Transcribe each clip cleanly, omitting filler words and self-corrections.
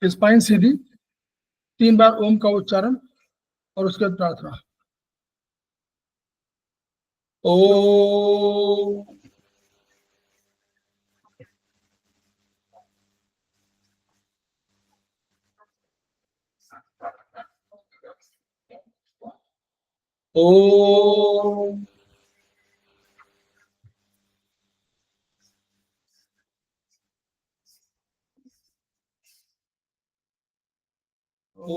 Spine सीधी, 3 बार ओम का उच्चारण और उसके बाद प्रार्थना। ओ ओ ओ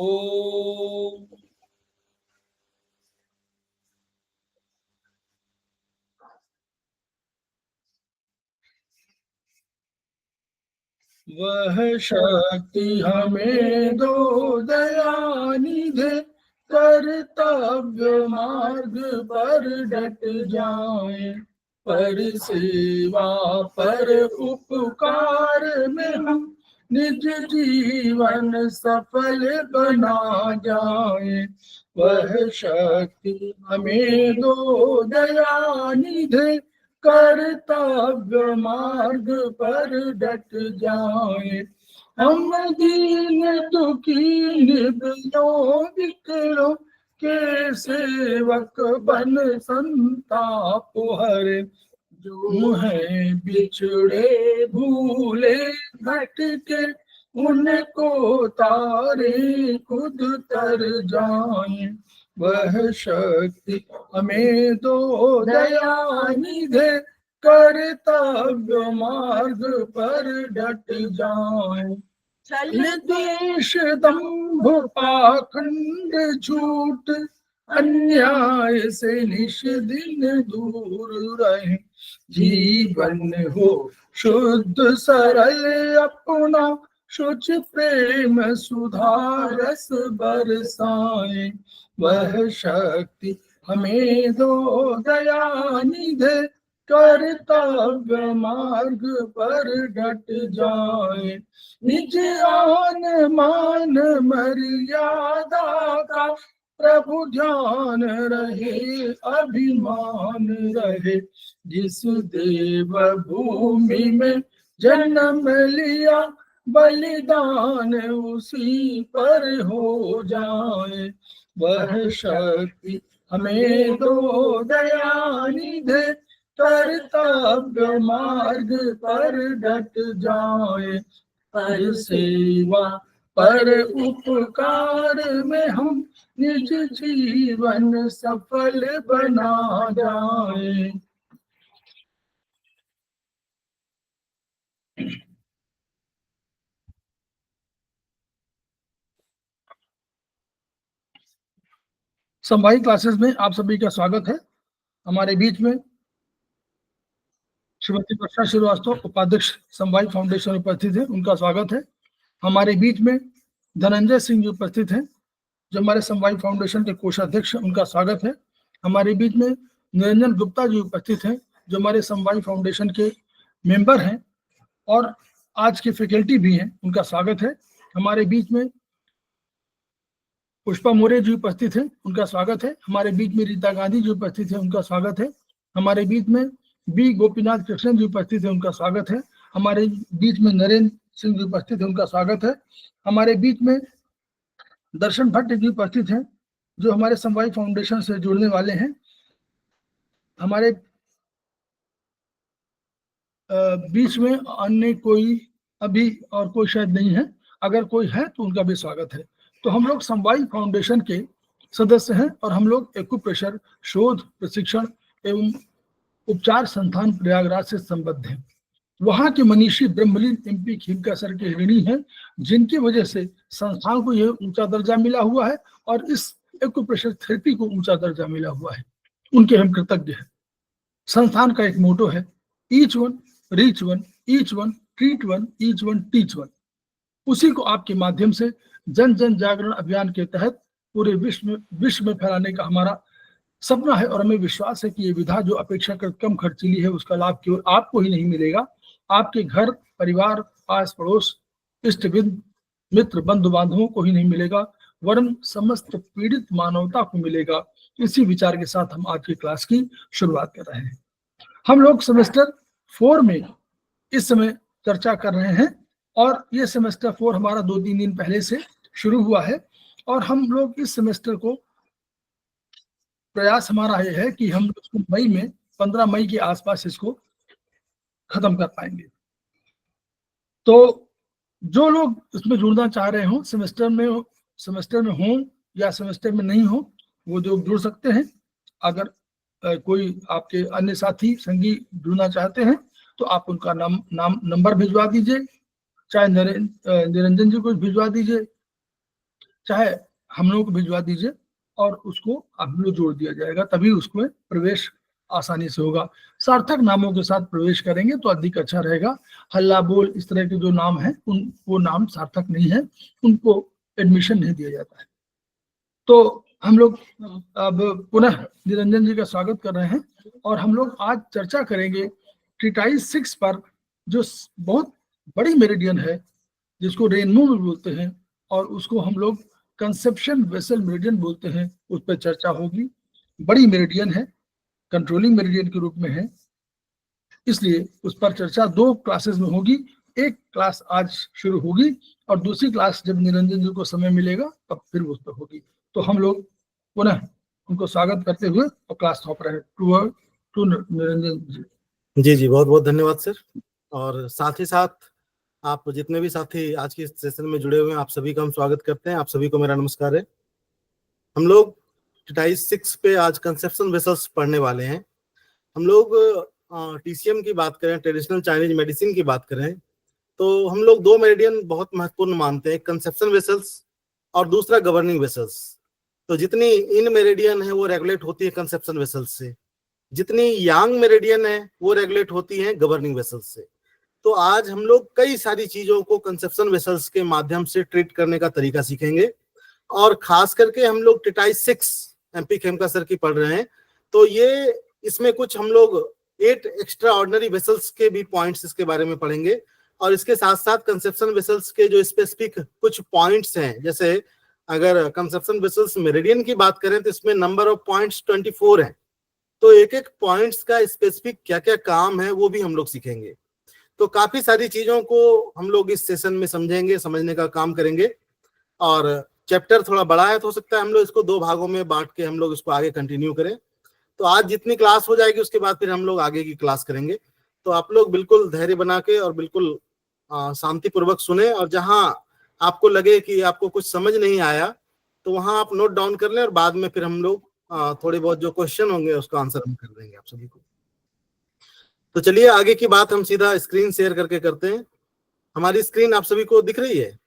वह शक्ति हमें दो दयानिधे, कर्तव्य मार्ग पर डट जाए, पर सेवा पर उपकार में हम निज जीवन सफल बना जाए। वह शक्ति हमें दो दयानिधे, कर्तव्य मार्ग पर डट जाए, हम दीन दुखी निर्बलों विकलों के सेवक बन संताप हरे, जो है बिछड़े भूले भटके, उनको तारे खुद तर जाए। वह शक्ति हमें दो दयानिधे, कर्तव्य मार्ग पर डट जाए, छल द्वेष दंभ पाखंड झूठ अन्याय से निष्दिन दूर रहे, जीवन हो शुद्ध सरल अपना, शुच प्रेम सुधारस बरसाए। वह शक्ति हमें दो दयानिधे, कर्तव्य मार्ग पर डट जाए, निज आन मान मर्यादा का प्रभु ध्यान रहे, अभिमान रहे, जिस देव भूमि में जन्म लिया, बलिदान उसी पर हो जाए। वह शक्ति हमें दो दयानिधे, कर्तव्य मार्ग पर डट जाए, पर सेवा पर उपकार में हम निज जीवन सफल बना जाए। समवायी क्लासेस में आप सभी का स्वागत है। हमारे बीच में श्रीमती वर्षा श्रीवास्तव, उपाध्यक्ष समवायी फाउंडेशन उपस्थित है, उनका स्वागत है। हमारे बीच में धनंजय सिंह जी उपस्थित हैं, जो हमारे समवायी फाउंडेशन के कोषाध्यक्ष, उनका स्वागत है। हमारे बीच में निरंजन गुप्ता जी उपस्थित हैं, जो हमारे समवायी फाउंडेशन के मेंबर हैं और आज के फैकल्टी भी हैं, उनका स्वागत है। हमारे बीच में पुष्पा मोरे जी उपस्थित हैं, उनका स्वागत है। हमारे बीच में रीता गांधी जी उपस्थित है, उनका स्वागत है। हमारे बीच में बी गोपीनाथ कृष्णन जी उपस्थित है, उनका स्वागत है। हमारे बीच में नरेंद्र सिंह जी उपस्थित है, उनका स्वागत है। हमारे बीच में दर्शन भट्ट जी उपस्थित हैं, जो हमारे समवायी फाउंडेशन से जुड़ने वाले हैं। हमारे बीच में अन्य कोई अभी और कोई शायद नहीं है, अगर कोई है तो उनका भी स्वागत है। तो हम लोग समवायी फाउंडेशन के सदस्य हैं और हम लोग एक्यूप्रेशर शोध प्रशिक्षण एवं उपचार संस्थान प्रयागराज से संबद्ध हैं। वहां के मनीषी ब्रह्मलीन एमपी खिमका सर के ऋणी हैं, जिनकी वजह से संस्थान को यह ऊंचा दर्जा मिला हुआ है और इस एक्यूप्रेशर थेरेपी को ऊंचा दर्जा मिला हुआ है। उनके हम कृतज्ञ हैं। संस्थान का एक मोटो है, each one reach one, each one treat one, each one teach one. उसी को आपके माध्यम से जन जन जागरण अभियान के तहत पूरे विश्व में फैलाने का हमारा सपना है और हमें विश्वास है कि ये विधा जो अपेक्षाकृत कम खर्चीली है, उसका लाभ केवल आपको ही नहीं मिलेगा, आपके घर परिवार आस पड़ोस इष्टविद मित्र बंधु बांधवों को ही नहीं मिलेगा, वरन समस्त पीड़ित मानवता को मिलेगा। इसी विचार के साथ हम आज की क्लास की शुरुआत कर रहे हैं। हम लोग सेमेस्टर 4 में इस समय चर्चा कर रहे हैं। और ये सेमेस्टर 4 हमारा 2-3 दिन पहले से शुरू हुआ है और हम लोग इस सेमेस्टर को प्रयास हमारा ये है कि हम इसको मई में 15 मई के आसपास इसको खत्म कर पाएंगे। तो जो लोग इसमें जुड़ना चाह रहे हो, सेमेस्टर में हो या सेमेस्टर में नहीं हो, वो जो जुड़ सकते हैं। अगर कोई आपके अन्य साथी संगी जुड़ना चाहते हैं तो आप उनका नाम नंबर भिजवा दीजिए, चाहे निरंजन जी को भिजवा दीजिए, चाहे हम लोग को भिजवा दीजिए, और उसको हम लोग जोड़ दिया जाएगा, तभी उसमें प्रवेश आसानी से होगा। सार्थक नामों के साथ प्रवेश करेंगे तो अधिक अच्छा रहेगा। हल्ला बोल इस तरह के जो नाम है वो नाम सार्थक नहीं है, उनको एडमिशन नहीं दिया जाता है। तो हम लोग अब पुनः निरंजन जी का स्वागत कर रहे हैं और हम लोग आज चर्चा करेंगे ट्रीटाइज 6 पर, जो बहुत बड़ी मेरिडियन है, जिसको रेनबो में बोलते हैं और उसको हम लोग कंसेप्शन वेसल मेरिडियन बोलते हैं। उस पर चर्चा होगी। बड़ी मेरिडियन है, कंट्रोलिंग मेरिडियन के रूप में है, इसलिए उस पर चर्चा 2 क्लासेस में होगी। एक क्लास आज शुरू होगी और दूसरी क्लास जब निरंजन जी को समय मिलेगा तब फिर उस पर होगी। तो हम लोग पुनः उनको स्वागत करते हुए और क्लास सौंप रहे हैं टू निरंजन जी। जी बहुत बहुत धन्यवाद सर। और साथ ही साथ आप जितने भी साथी आज की सेशन में जुड़े हुए हैं, आप सभी का हम स्वागत करते हैं। आप सभी को मेरा नमस्कार है। हम लोग ट्रीटाइज 6 पे आज कंसेप्शन वेसल्स पढ़ने वाले हैं। हम लोग टीसीएम की बात करें, ट्रेडिशनल चाइनीज मेडिसिन की बात करें, तो हम लोग 2 मेरिडियन बहुत महत्वपूर्ण मानते हैं, कंसेप्शन वेसल्स और दूसरा गवर्निंग वेसल्स। तो जितनी इन मेरिडियन है वो रेगुलेट होती है कंसेप्शन वेसल्स से, जितनी यांग मेरिडियन है वो रेगुलेट होती है गवर्निंग वेसल्स से। तो आज हम लोग कई सारी चीजों को कंसेप्शन वेसल्स के माध्यम से ट्रीट करने का तरीका सीखेंगे। और खास करके हम लोग ट्रीटाइज 6 एमपी खेमका सर की पढ़ रहे हैं, तो ये इसमें कुछ हम लोग 8 एक्स्ट्रा ऑर्डिनरी वेसल्स के भी पॉइंट्स इसके बारे में पढ़ेंगे। और इसके साथ साथ कंसेप्शन वेसल्स के जो स्पेसिफिक कुछ पॉइंट्स हैं, जैसे अगर कंसेप्शन वेसल्स मेरिडियन की बात करें तो इसमें नंबर ऑफ पॉइंट्स 24 हैं। तो एक एक पॉइंट्स का स्पेसिफिक क्या क्या काम है वो भी हम लोग सीखेंगे। तो काफी सारी चीजों को हम लोग इस सेशन में समझेंगे, समझने का काम करेंगे। और चैप्टर थोड़ा बड़ा है तो हो सकता है हम लोग इसको 2 भागों में बांट के हम लोग इसको आगे कंटिन्यू करें। तो आज जितनी क्लास हो जाएगी उसके बाद फिर हम लोग आगे की क्लास करेंगे। तो आप लोग बिल्कुल धैर्य बना के और बिल्कुल शांतिपूर्वक सुने, और जहां आपको लगे कि आपको कुछ समझ नहीं आया तो वहां आप नोट डाउन कर लें, और बाद में फिर हम लोग थोड़े बहुत जो क्वेश्चन होंगे उसका आंसर हम कर देंगे आप सभी को। तो चलिए आगे की बात हम सीधा स्क्रीन शेयर करके करते हैं। हमारी स्क्रीन आप सभी को दिख रही है?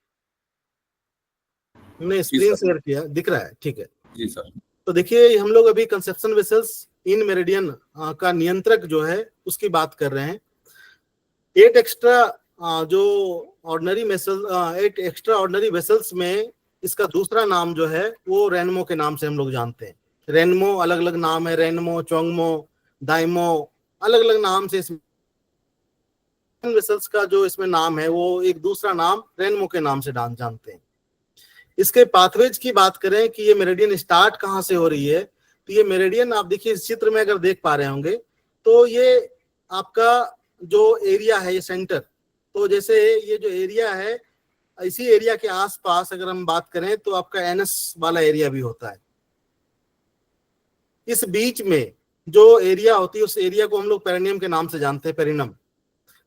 हमने स्क्रीन शेयर किया, दिख रहा है? ठीक है जी सर। तो देखिए हम लोग अभी कंसेप्शन वेसल्स इन मेरिडियन का नियंत्रक जो है उसकी बात कर रहे हैं। 8 एक्स्ट्रा जो ordinary vessel 8 extraordinary vessels में इसका दूसरा नाम जो है वो रेनमो के नाम से हम लोग जानते हैं। रेनमो अलग अलग नाम है, रेनमो, चोंगमो, दाइमो, अलग अलग नाम से वेसल्स का जो इसमें नाम है वो एक दूसरा नाम रेनमो के नाम से जानते हैं। इसके पाथवेज की बात करें कि ये मेरिडियन स्टार्ट कहाँ से हो रही है, तो ये मेरिडियन आप देखिए इस चित्र में अगर देख पा रहे होंगे तो ये आपका जो एरिया है ये सेंटर, तो जैसे ये जो एरिया है इसी एरिया के आसपास अगर हम बात करें तो आपका एनएस वाला एरिया भी होता है। इस बीच में जो एरिया होती है उस एरिया को हम लोग पेरिनियम के नाम से जानते हैं, पेरिनम।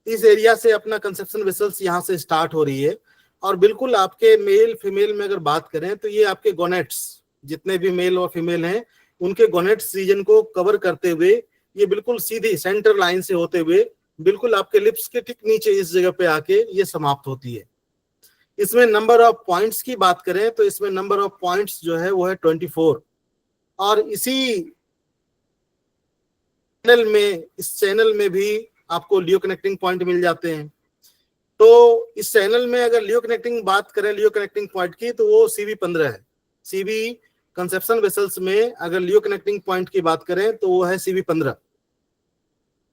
इस एरिया से अपना कंसेप्शन वेसल्स यहाँ से स्टार्ट हो रही है। और बिल्कुल आपके मेल फीमेल में अगर बात करें तो ये आपके गोनेट्स, जितने भी मेल और फीमेल हैं उनके गोनेट्स रीजन को कवर करते हुए ये बिल्कुल सीधी सेंटर लाइन से होते हुए बिल्कुल आपके लिप्स के ठीक नीचे इस जगह पे आके ये समाप्त होती है। इसमें नंबर ऑफ पॉइंट्स की बात करें तो इसमें नंबर ऑफ पॉइंट्स जो है वो है 24। और इसी चैनल में, इस चैनल में भी आपको लियो कनेक्टिंग पॉइंट मिल जाते हैं। तो इस चैनल में अगर लियो कनेक्टिंग बात करें, लियो कनेक्टिंग पॉइंट की, तो वो CV15 है। CV कंसेप्शन वेसल्स में अगर लियो कनेक्टिंग पॉइंट की बात करें तो वो है CV15।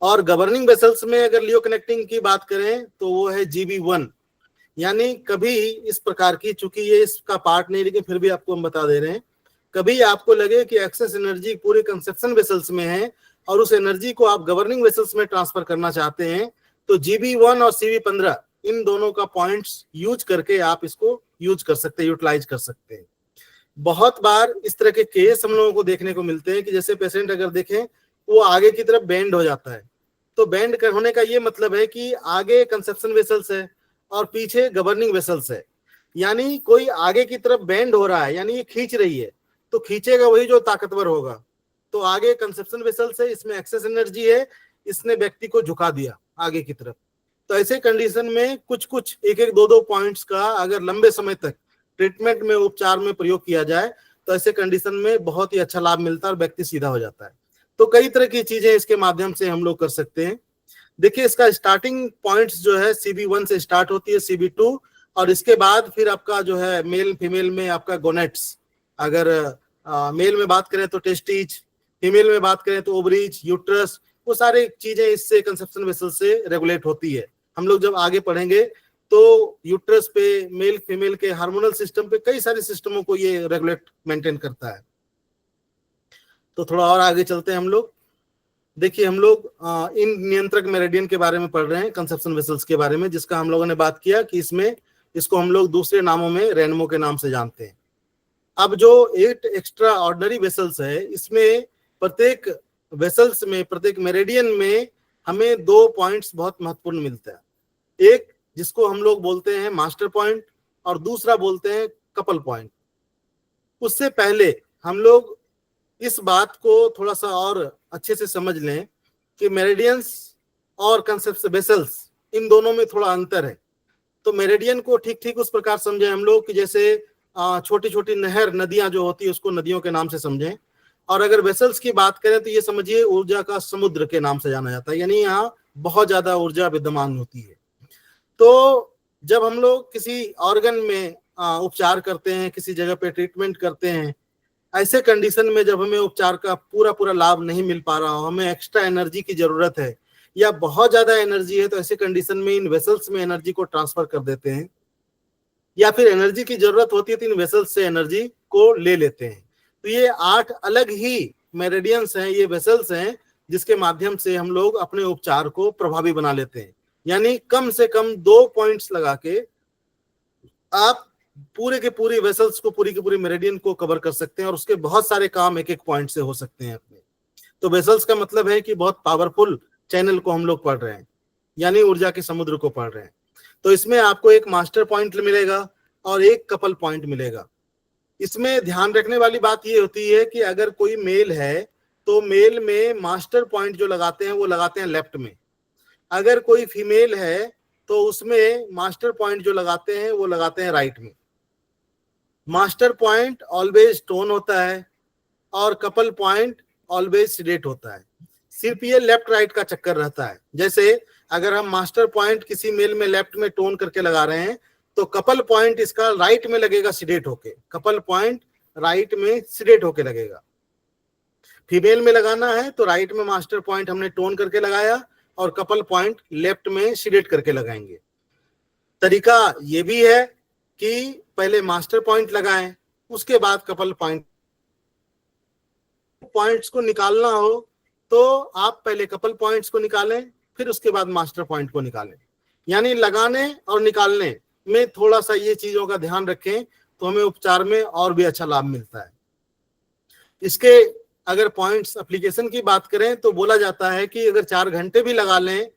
और गवर्निंग वेसल्स में अगर लियो कनेक्टिंग की बात करें तो वो है GB1। यानी कभी इस प्रकार की, चूंकि ये इसका पार्ट नहीं लेकिन फिर भी आपको हम बता दे रहे हैं, कभी आपको लगे कि एक्सेस एनर्जी पूरे कंसेप्शन वेसल्स में है और उस एनर्जी को आप गवर्निंग वेसल्स में ट्रांसफर करना चाहते हैं, तो GB1 और CV15 इन दोनों का पॉइंट्स यूज करके आप इसको यूज कर सकते हैं, यूटिलाइज कर सकते हैं। बहुत बार इस तरह के केस हम लोगों को देखने को मिलते हैं कि जैसे पेशेंट अगर देखें वो आगे की तरफ बेंड हो जाता है, तो बेंड होने का ये मतलब है कि आगे कंसेप्शन वेसल्स है और पीछे गवर्निंग वेसल्स है, यानी कोई आगे की तरफ बेंड हो रहा है, यानी ये खींच रही है, तो खींचेगा वही जो ताकतवर होगा। तो आगे कंसेप्शन वेसल्स है, इसमें एक्सेस एनर्जी है, इसने व्यक्ति को झुका दिया आगे की तरफ। तो ऐसे कंडीशन में कुछ कुछ एक एक दो दो पॉइंट्स का अगर लंबे समय तक ट्रीटमेंट में, उपचार में प्रयोग किया जाए तो ऐसे कंडीशन में बहुत ही अच्छा लाभ मिलता है और व्यक्ति सीधा हो जाता है। तो कई तरह की चीजें इसके माध्यम से हम लोग कर सकते हैं। देखिए इसका स्टार्टिंग पॉइंट्स जो है CB1 से स्टार्ट होती है, CB2, और इसके बाद फिर आपका जो है मेल फीमेल में आपका गोनेट्स, अगर मेल में बात करें तो टेस्टिज, फीमेल में बात करें तो ओवरीज, यूट्रस, वो सारी चीजें इससे कंसेप्शन वेसल से रेगुलेट होती है। हम लोग जब आगे पढ़ेंगे तो यूट्रस पे, मेल फीमेल के हार्मोनल सिस्टम पे, कई सारे सिस्टमों को ये रेगुलेट मेंटेन करता है। तो थोड़ा और आगे चलते हैं हम लोग। देखिए हम लोग इन नियंत्रक मेरिडियन के बारे में पढ़ रहे हैं, कंसेप्शन वेसल्स के बारे में, जिसका हम लोगों ने बात किया कि इसको हम लोग दूसरे नामों में रेनमो के नाम से जानते हैं। अब जो 8 एक्स्ट्रा ऑर्डिनरी वेसल्स है, इसमें प्रत्येक वेसल्स में, प्रत्येक मेरिडियन में हमें 2 पॉइंट्स बहुत महत्वपूर्ण मिलते हैं। एक जिसको हम लोग बोलते हैं मास्टर पॉइंट और दूसरा बोलते हैं कपल पॉइंट। उससे पहले हम लोग इस बात को थोड़ा सा और अच्छे से समझ लें कि मेरिडियंस और कंसेप्ट वेसल्स, इन दोनों में थोड़ा अंतर है। तो मेरिडियन को ठीक ठीक उस प्रकार समझें हम लोग कि जैसे छोटी छोटी नहर, नदियां जो होती है उसको नदियों के नाम से समझें, और अगर वेसल्स की बात करें तो ये समझिए ऊर्जा का समुद्र के नाम से जाना जाता है, यानी यहाँ बहुत ज्यादा ऊर्जा विद्यमान होती है। तो जब हम लोग किसी ऑर्गन में उपचार करते हैं, किसी जगह पे ट्रीटमेंट करते हैं, ऐसे कंडीशन में जब हमें उपचार का पूरा पूरा लाभ नहीं मिल पा रहा हो, हमें एक्स्ट्रा एनर्जी की जरूरत है या बहुत ज्यादा एनर्जी है, तो ऐसे कंडीशन में इन वेसल्स में एनर्जी को ट्रांसफर कर देते हैं, या फिर एनर्जी की जरूरत होती है तो इन वेसल्स से एनर्जी को ले लेते हैं। तो ये 8 अलग ही मेरिडियंस हैं, ये वेसल्स हैं, जिसके माध्यम से हम लोग अपने उपचार को प्रभावी बना लेते हैं। यानी कम से कम 2 पॉइंट्स लगा के आप पूरे के पूरी वेसल्स को, पूरी की पूरी मेरिडियन को कवर कर सकते हैं, और उसके बहुत सारे काम एक एक पॉइंट से हो सकते हैं अपने। तो वेसल्स का मतलब है कि बहुत पावरफुल चैनल को हम लोग पढ़ रहे हैं, यानी ऊर्जा के समुद्र को पढ़ रहे हैं। तो इसमें आपको एक मास्टर पॉइंट मिलेगा और एक कपल पॉइंट मिलेगा। इसमें ध्यान रखने वाली बात ये होती है कि अगर कोई मेल है तो मेल में मास्टर पॉइंट जो लगाते हैं वो लगाते हैं लेफ्ट में, अगर कोई फीमेल है तो उसमें मास्टर पॉइंट जो लगाते हैं वो लगाते हैं राइट में। मास्टर पॉइंट ऑलवेज टोन होता है और कपल पॉइंट ऑलवेज सिडेट होता है। सिर्फ ये लेफ्ट राइट का चक्कर रहता है। जैसे अगर हम मास्टर पॉइंट किसी मेल में लेफ्ट में टोन करके लगा रहे हैं तो कपल पॉइंट इसका राइट में लगेगा सिडेट होके, कपल पॉइंट राइट में सिडेट होके लगेगा। फीमेल में लगाना है तो राइट में मास्टर पॉइंट हमने टोन करके लगाया और कपल पॉइंट लेफ्ट में सिडेट करके लगाएंगे। तरीका ये भी है कि पहले मास्टर पॉइंट लगाएं, उसके बाद कपल पॉइंट। पॉइंट्स को निकालना हो तो आप पहले कपल पॉइंट्स को निकालें, फिर उसके बाद मास्टर पॉइंट को निकालें। यानी लगाने और निकालने में थोड़ा सा ये चीजों का ध्यान रखें तो हमें उपचार में और भी अच्छा लाभ मिलता है। इसके अगर पॉइंट्स एप्लीकेशन की बात करें तो बोला जाता है कि अगर 4 घंटे भी लगा लें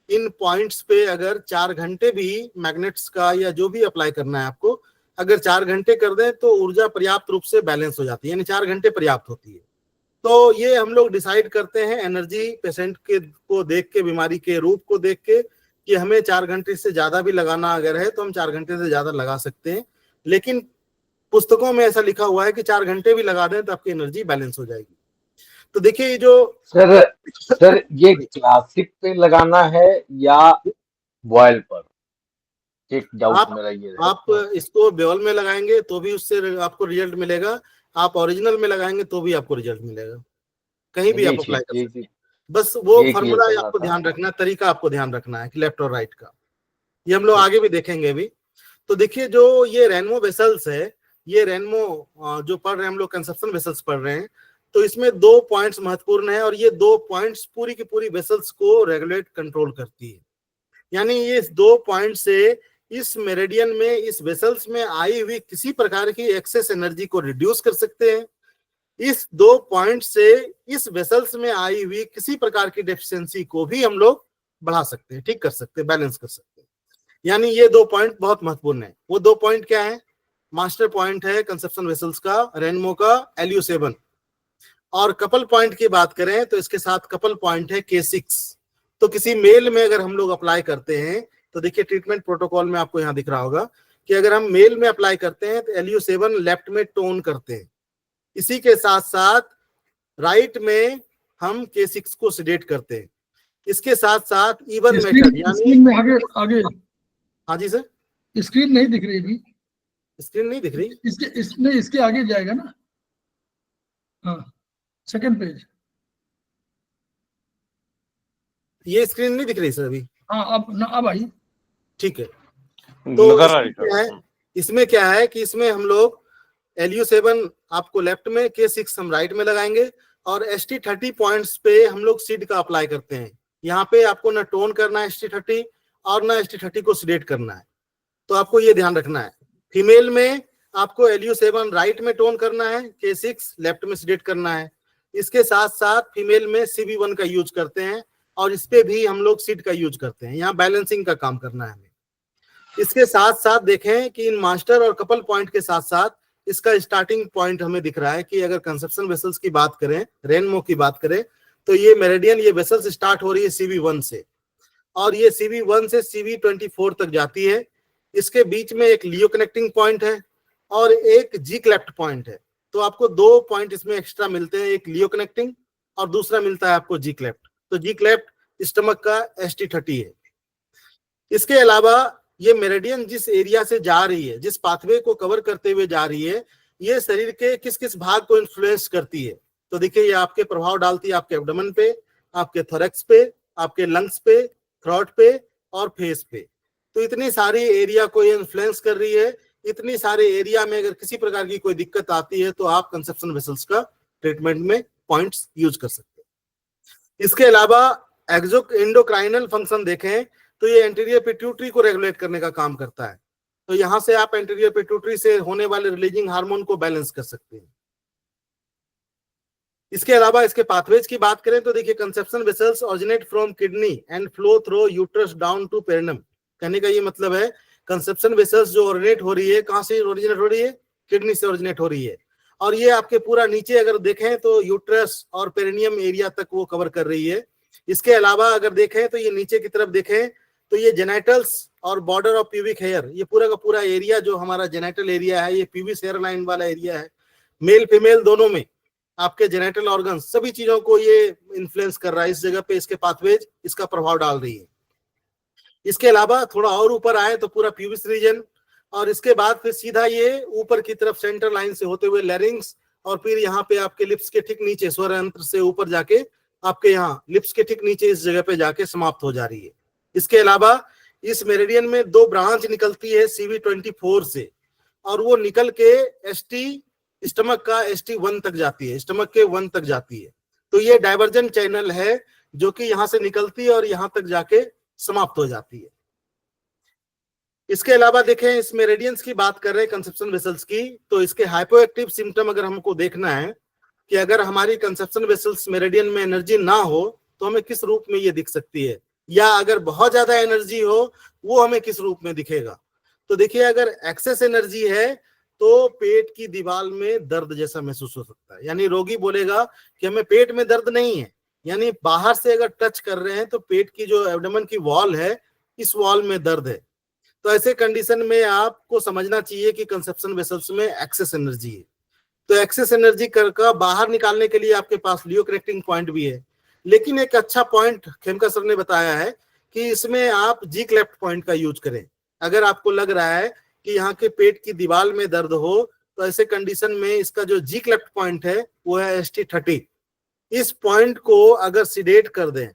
इन पॉइंट्स पे, अगर 4 घंटे भी मैग्नेट्स का या जो भी अप्लाई करना है आपको, अगर 4 घंटे कर दें तो ऊर्जा पर्याप्त रूप से बैलेंस हो जाती है, यानी 4 घंटे पर्याप्त होती है। तो ये हम लोग डिसाइड करते हैं एनर्जी पेशेंट के को देख के, बीमारी के रूप को देख के, कि हमें 4 घंटे से ज्यादा भी लगाना अगर है तो हम 4 घंटे से ज्यादा लगा सकते हैं। लेकिन पुस्तकों में ऐसा लिखा हुआ है कि 4 घंटे भी लगा दें तो आपकी एनर्जी बैलेंस हो जाएगी। तो देखिए जो सर ये क्लासिक पे लगाना है या बॉयल पर, एक डाउट मेरा ये है। आप इसको बॉयल में लगाएंगे तो भी उससे आपको रिजल्ट मिलेगा, आप ओरिजिनल में लगाएंगे तो भी आपको रिजल्ट मिलेगा, कहीं भी आप अप्लाई कर सकते हैं। बस वो फॉर्मूला आपको ध्यान रखना, तरीका आपको ध्यान रखना है कि लेफ्ट और राइट का। ये हम लोग आगे भी देखेंगे अभी। तो देखिए जो ये रेनमो वेसल्स है, ये रेनमो जो पढ़ रहे हैं हम लोग, कंसेप्शन वेसल्स पढ़ रहे हैं, तो इसमें 2 पॉइंट्स महत्वपूर्ण है और ये 2 पॉइंट्स पूरी की पूरी वेसल्स को रेगुलेट कंट्रोल करती है। यानी ये 2 पॉइंट से इस मेरिडियन में, इस वेसल्स में आई हुई किसी प्रकार की एक्सेस एनर्जी को रिड्यूस कर सकते हैं। इस 2 पॉइंट से इस वेसल्स में आई हुई किसी प्रकार की डेफिशिएंसी को भी हम लोग बढ़ा सकते हैं, ठीक कर सकते हैं, बैलेंस कर सकते हैं। यानी ये 2 पॉइंट बहुत महत्वपूर्ण है। वो 2 पॉइंट क्या है? मास्टर पॉइंट है कंसेप्शन वेसल्स का, रेनमो का LU7, और कपल पॉइंट की बात करें तो इसके साथ कपल पॉइंट है K6। तो किसी मेल में अगर हम लोग अप्लाई करते हैं तो देखिए ट्रीटमेंट प्रोटोकॉल में आपको यहां दिख रहा होगा कि अगर हम मेल में अप्लाई करते हैं तो LU7 लेफ्ट में टोन करते हैं, इसी के साथ साथ राइट में हम K6 को सिडेट करते हैं। इसके साथ साथ इवन मेथड, यानी स्क्रीन में आगे आगे हाँ जी सर, स्क्रीन नहीं दिख रही अभी, स्क्रीन नहीं दिख रही? इसके आगे जाएगा ना, हाँ सेकंड पेज, ये स्क्रीन नहीं दिख रही सर अभी? हाँ अब आई, ठीक है। तो नजर आ रही इसमें क्या है कि इसमें हम लोग LU7 आपको लेफ्ट में, K6 हम राइट में लगाएंगे, और ST30 पॉइंट्स पे हम लोग सीड का अप्लाई करते हैं। यहाँ पे आपको ना टोन करना है ST30 और ना ST30 को सिडेट करना है, तो आपको ये ध्यान रखना है। फीमेल में आपको LU7 राइट में टोन करना है, K6 लेफ्ट में सिडेट करना है। इसके साथ साथ फीमेल में CB1 का यूज करते हैं, और इस पे भी हम लोग सीड का यूज करते हैं। यहाँ बैलेंसिंग का काम करना है हमें। इसके साथ साथ देखें कि इन मास्टर और कपल पॉइंट के साथ साथ इसका स्टार्टिंग पॉइंट हमें दिख रहा है कि अगर कंसेप्शन वेसल्स की बात करें, रेनमो की बात करें, तो ये मेरिडियन, ये वेसल्स स्टार्ट हो रही है CB1 से, और ये CB1 से CB24 तक जाती है। इसके बीच में एक लियो कनेक्टिंग पॉइंट है और एक जी क्लेफ्ट पॉइंट है। तो आपको 2 पॉइंट इसमें एक्स्ट्रा मिलते हैं, एक लियो कनेक्टिंग और दूसरा मिलता है आपको जी क्लेफ्ट। तो जी क्लेफ्ट स्टमक का ST30 है। इसके अलावा ये मेरिडियन जिस एरिया से जा रही है, जिस पाथवे को कवर करते हुए जा रही है, ये शरीर के किस किस भाग को इन्फ्लुएंस करती है। तो देखिए ये आपके प्रभाव डालती है आपके एब्डोमेन पे, आपके थोरैक्स पे, आपके लंग्स पे, थ्रोट पे और फेस पे। तो इतनी सारी एरिया को ये इन्फ्लुएंस कर रही है। इतनी सारे एरिया में अगर किसी प्रकार की कोई दिक्कत आती है तो आप कंसेप्शन वेसल्स का ट्रीटमेंट में पॉइंट्स यूज कर सकते हैं। इसके अलावा एंडोक्राइनल फंक्शन देखें तो ये एंटीरियर पिट्यूटरी को रेगुलेट करने का काम करता है। तो यहां से आप एंटीरियर पिट्यूटरी से होने वाले रिलीजिंग हार्मोन को बैलेंस कर सकते हैं। इसके अलावा इसके पाथवेज की बात करें तो देखिए conception vessels originate from kidney and flow through uterus down to perineum. कहने का ये मतलब है कंसेप्शन वेसल्स जो ओरिजिनेट हो रही है, कहां से ओरिजिनेट हो रही है? किडनी से ओरिजिनेट हो रही है, और ये आपके पूरा नीचे अगर देखें तो यूट्रस और पेरिनियम एरिया तक वो कवर कर रही है। इसके अलावा अगर देखें तो ये नीचे की तरफ देखें तो ये जेनेटल्स और बॉर्डर ऑफ प्यूबिक हेयर, ये पूरा का पूरा एरिया जो हमारा जेनेटल एरिया है, ये प्यूबिक हेयर लाइन वाला एरिया है। मेल फीमेल दोनों में आपके जेनेटल ऑर्गन, सभी चीजों को ये इन्फ्लुएंस कर रहा है। इस जगह पे इसके पाथवेज इसका प्रभाव डाल रही है। इसके अलावा थोड़ा और ऊपर आए तो पूरा प्यूबिस रीजन, और इसके बाद फिर सीधा ये ऊपर की तरफ सेंटर लाइन से होते हुए लैरिंग्स, और फिर यहाँ पे आपके लिप्स के ठीक नीचे स्वर यंत्र से ऊपर जाके आपके यहाँ लिप्स के ठीक नीचे इस जगह पे जाके समाप्त हो जा रही है। इसके अलावा इस मेरिडियन में 2 ब्रांच निकलती है CB24 से, और वो निकल के स्टमक का ST1 तक जाती है, स्टमक के 1 तक जाती है। तो ये डाइवर्जन चैनल है जो कि यहां से निकलती है और यहां तक जाके समाप्त हो जाती है। इसके अलावा देखें इस मेरिडियंस की बात कर रहे हैं कंसेप्शन वेसल्स की, तो इसके हाइपोएक्टिव सिम्टम अगर हमको देखना है कि अगर हमारी कंसेप्शन वेसल्स मेरिडियन में एनर्जी ना हो तो हमें किस रूप में ये दिख सकती है, या अगर बहुत ज्यादा एनर्जी हो वो हमें किस रूप में दिखेगा। तो देखिए अगर एक्सेस एनर्जी है तो पेट की दीवार में दर्द जैसा महसूस हो सकता है। यानी रोगी बोलेगा कि हमें पेट में दर्द नहीं है, यानी बाहर से अगर टच कर रहे हैं तो पेट की जो एब्डोमेन की वॉल है, इस वॉल में दर्द है। तो ऐसे कंडीशन में आपको समझना चाहिए कि कंसेप्शन वेसल्स में एक्सेस एनर्जी है। तो एक्सेस एनर्जी का बाहर निकालने के लिए आपके पास लियो कनेक्टिंग पॉइंट भी है, लेकिन एक अच्छा पॉइंट खेमका सर ने बताया है कि इसमें आप जी क्लेफ्ट पॉइंट का यूज करें। अगर आपको लग रहा है कि यहाँ के पेट की दीवार में दर्द हो तो ऐसे कंडीशन में इसका जो जी क्लेफ्ट पॉइंट है वो है ST30। इस पॉइंट को अगर सिडेट कर दें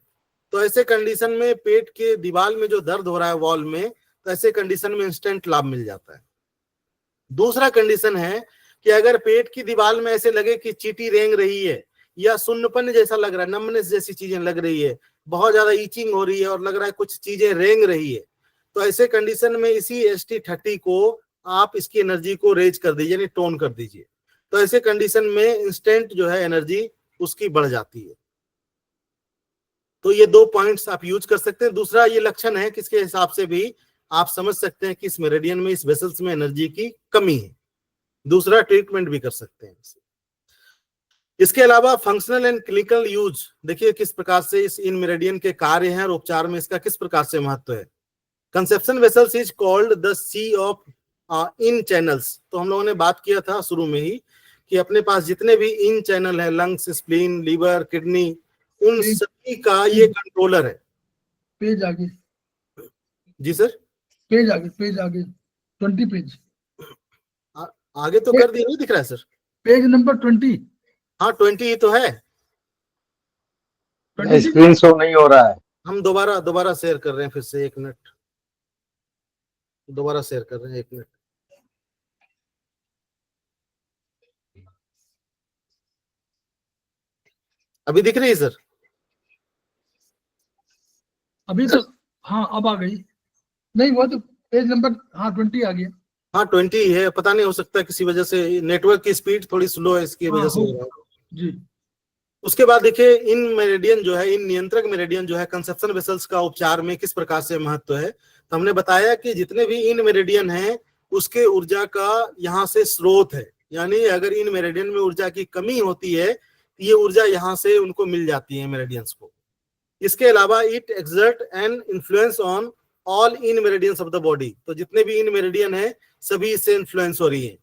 तो ऐसे कंडीशन में पेट के दीवार में जो दर्द हो रहा है वॉल में, तो ऐसे कंडीशन में इंस्टेंट लाभ मिल जाता है। दूसरा कंडीशन है कि अगर पेट की दीवार में ऐसे लगे कि चींटी रेंग रही है या सुन्नपन जैसा लग रहा है, नमनेस जैसी चीजें लग रही है, बहुत ज्यादा ईचिंग हो रही है और लग रहा है कुछ चीजें रेंग रही है, तो ऐसे कंडीशन में इसी ST30 को आप इसकी एनर्जी को रेज कर दीजिए, यानी टोन कर दीजिए। तो ऐसे कंडीशन में इंस्टेंट जो है एनर्जी उसकी बढ़ जाती है। तो ये 2 पॉइंट्स आप यूज कर सकते हैं। दूसरा ये लक्षण है किसके हिसाब से भी आप समझ सकते हैं कि इस मेरिडियन में, इस वेसल्स में एनर्जी की कमी है। दूसरा ट्रीटमेंट भी कर सकते हैं। इसके अलावा फंक्शनल एंड क्लिनिकल यूज, देखिए किस प्रकार से इस इन मेरिडियन के कार्य हैं और उपचार में इसका किस प्रकार से महत्व है। Conception vessels is called the sea of in channels. तो हम लोगों ने बात किया था शुरू में ही कि अपने पास जितने भी इन चैनल है, लंग्स, स्प्लीन, लीवर, किडनी, उन सभी का ये कंट्रोलर है। पेज आगे, जी सर, पेज आगे, पेज आगे, 20 पेज आगे तो कर दिया, नहीं दिख रहा है सर? Page number 20। हाँ 20 ही तो है। स्क्रीन शो नहीं हो रहा है। हम दोबारा शेयर कर रहे हैं, फिर से 1 मिनट, दोबारा शेयर कर रहे हैं, 1 मिनट। अभी दिख रही है सर? अभी तो हाँ अब आ गई। नहीं वो तो पेज नंबर, हाँ 20 आ गया। हाँ 20 है, पता नहीं, हो सकता है किसी वजह से नेटवर्क की स्पीड थोड़ी स्लो है, इसकी वजह से हो रहा है जी। उसके बाद देखिए इन मेरिडियन जो है, इन नियंत्रक मेरिडियन जो है, कंसेप्शन वेसल्स का उपचार में किस प्रकार से महत्व है। तो हमने बताया कि जितने भी इन मेरिडियन हैं उसके ऊर्जा का यहाँ से स्रोत है, यानी अगर इन मेरिडियन में ऊर्जा की कमी होती है तो ये ऊर्जा यहाँ से उनको मिल जाती है मेरिडियंस को। इसके अलावा it exert an influence on all in meridians of the body. तो जितने भी इन मेरिडियन है सभी इससे इन्फ्लुएंस हो रही है।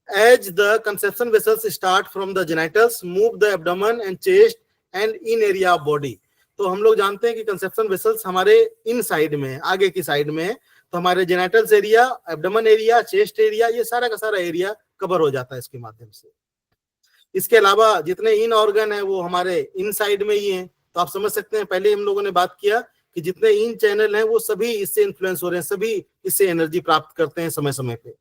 As the conception vessels start from the genitals, move the abdomen and chest and in area of body। तो हम लोग जानते हैं कि कंसेप्शन वेसल्स हमारे इन साइड में है, आगे की साइड में है, तो हमारे genitals area, abdomen area, chest area, ये सारा का सारा एरिया कवर हो जाता है इसके माध्यम से। इसके अलावा जितने इन ऑर्गन है वो हमारे इन साइड में ही हैं। तो आप समझ सकते हैं, पहले हम लोगों ने बात किया कि जितने इन चैनल हैं वो सभी इससे इन्फ्लुएंस हो रहे हैं, सभी इससे एनर्जी प्राप्त करते हैं समय समय पे।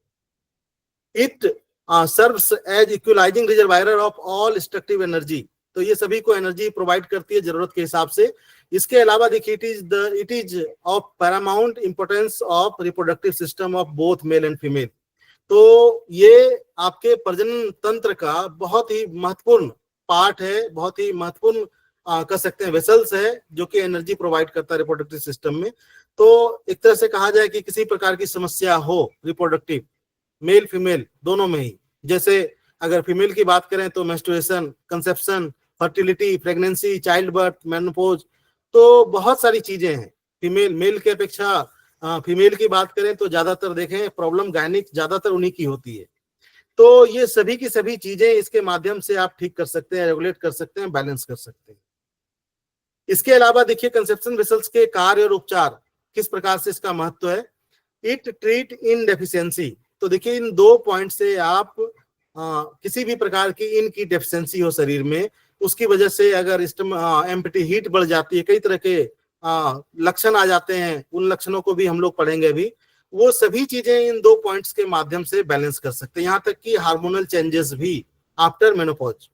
It serves as equalising reservoir of all destructive energy. तो ये सभी को एनर्जी प्रोवाइड करती है जरूरत के हिसाब से। इसके अलावा देखिए it is of Paramount importance of reproductive system of both male and female. तो ये आपके प्रजनन तंत्र का बहुत ही महत्वपूर्ण पार्ट है, बहुत ही महत्वपूर्ण कह सकते हैं वेसल्स है, जो कि एनर्जी प्रोवाइड करता है रिप्रोडक्टिव सिस्टम में। तो एक तरह से कहा जाए कि किसी प्रकार की समस्या हो रिप्रोडक्टिव, मेल फीमेल दोनों में ही, जैसे अगर फीमेल की बात करें तो menstruation, conception, fertility, pregnancy, child birth, menopause, तो बहुत सारी चीजें हैं। मेल के अपेक्षा फीमेल की बात करें तो ज्यादातर देखें प्रॉब्लम गायनिक ज्यादातर उन्हीं की होती है। तो ये सभी की सभी चीजें इसके माध्यम से आप ठीक कर सकते हैं, रेगुलेट कर सकते हैं, बैलेंस कर सकते हैं। इसके अलावा देखिए कंसेप्शन वेसल्स के कार्य और उपचार किस प्रकार से इसका महत्व है। It treat in deficiency. तो देखिए इन 2 पॉइंट से आप किसी भी प्रकार की इनकी डेफिशिएंसी हो शरीर में, उसकी वजह से अगर एम्प्टी हीट बढ़ जाती है, कई तरह के लक्षण आ जाते हैं, उन लक्षणों को भी हम लोग पढ़ेंगे अभी। वो सभी चीजें इन 2 पॉइंट्स के माध्यम से बैलेंस कर सकते हैं, यहाँ तक कि हार्मोनल चेंजेस भी आफ्टर मेनोपॉज।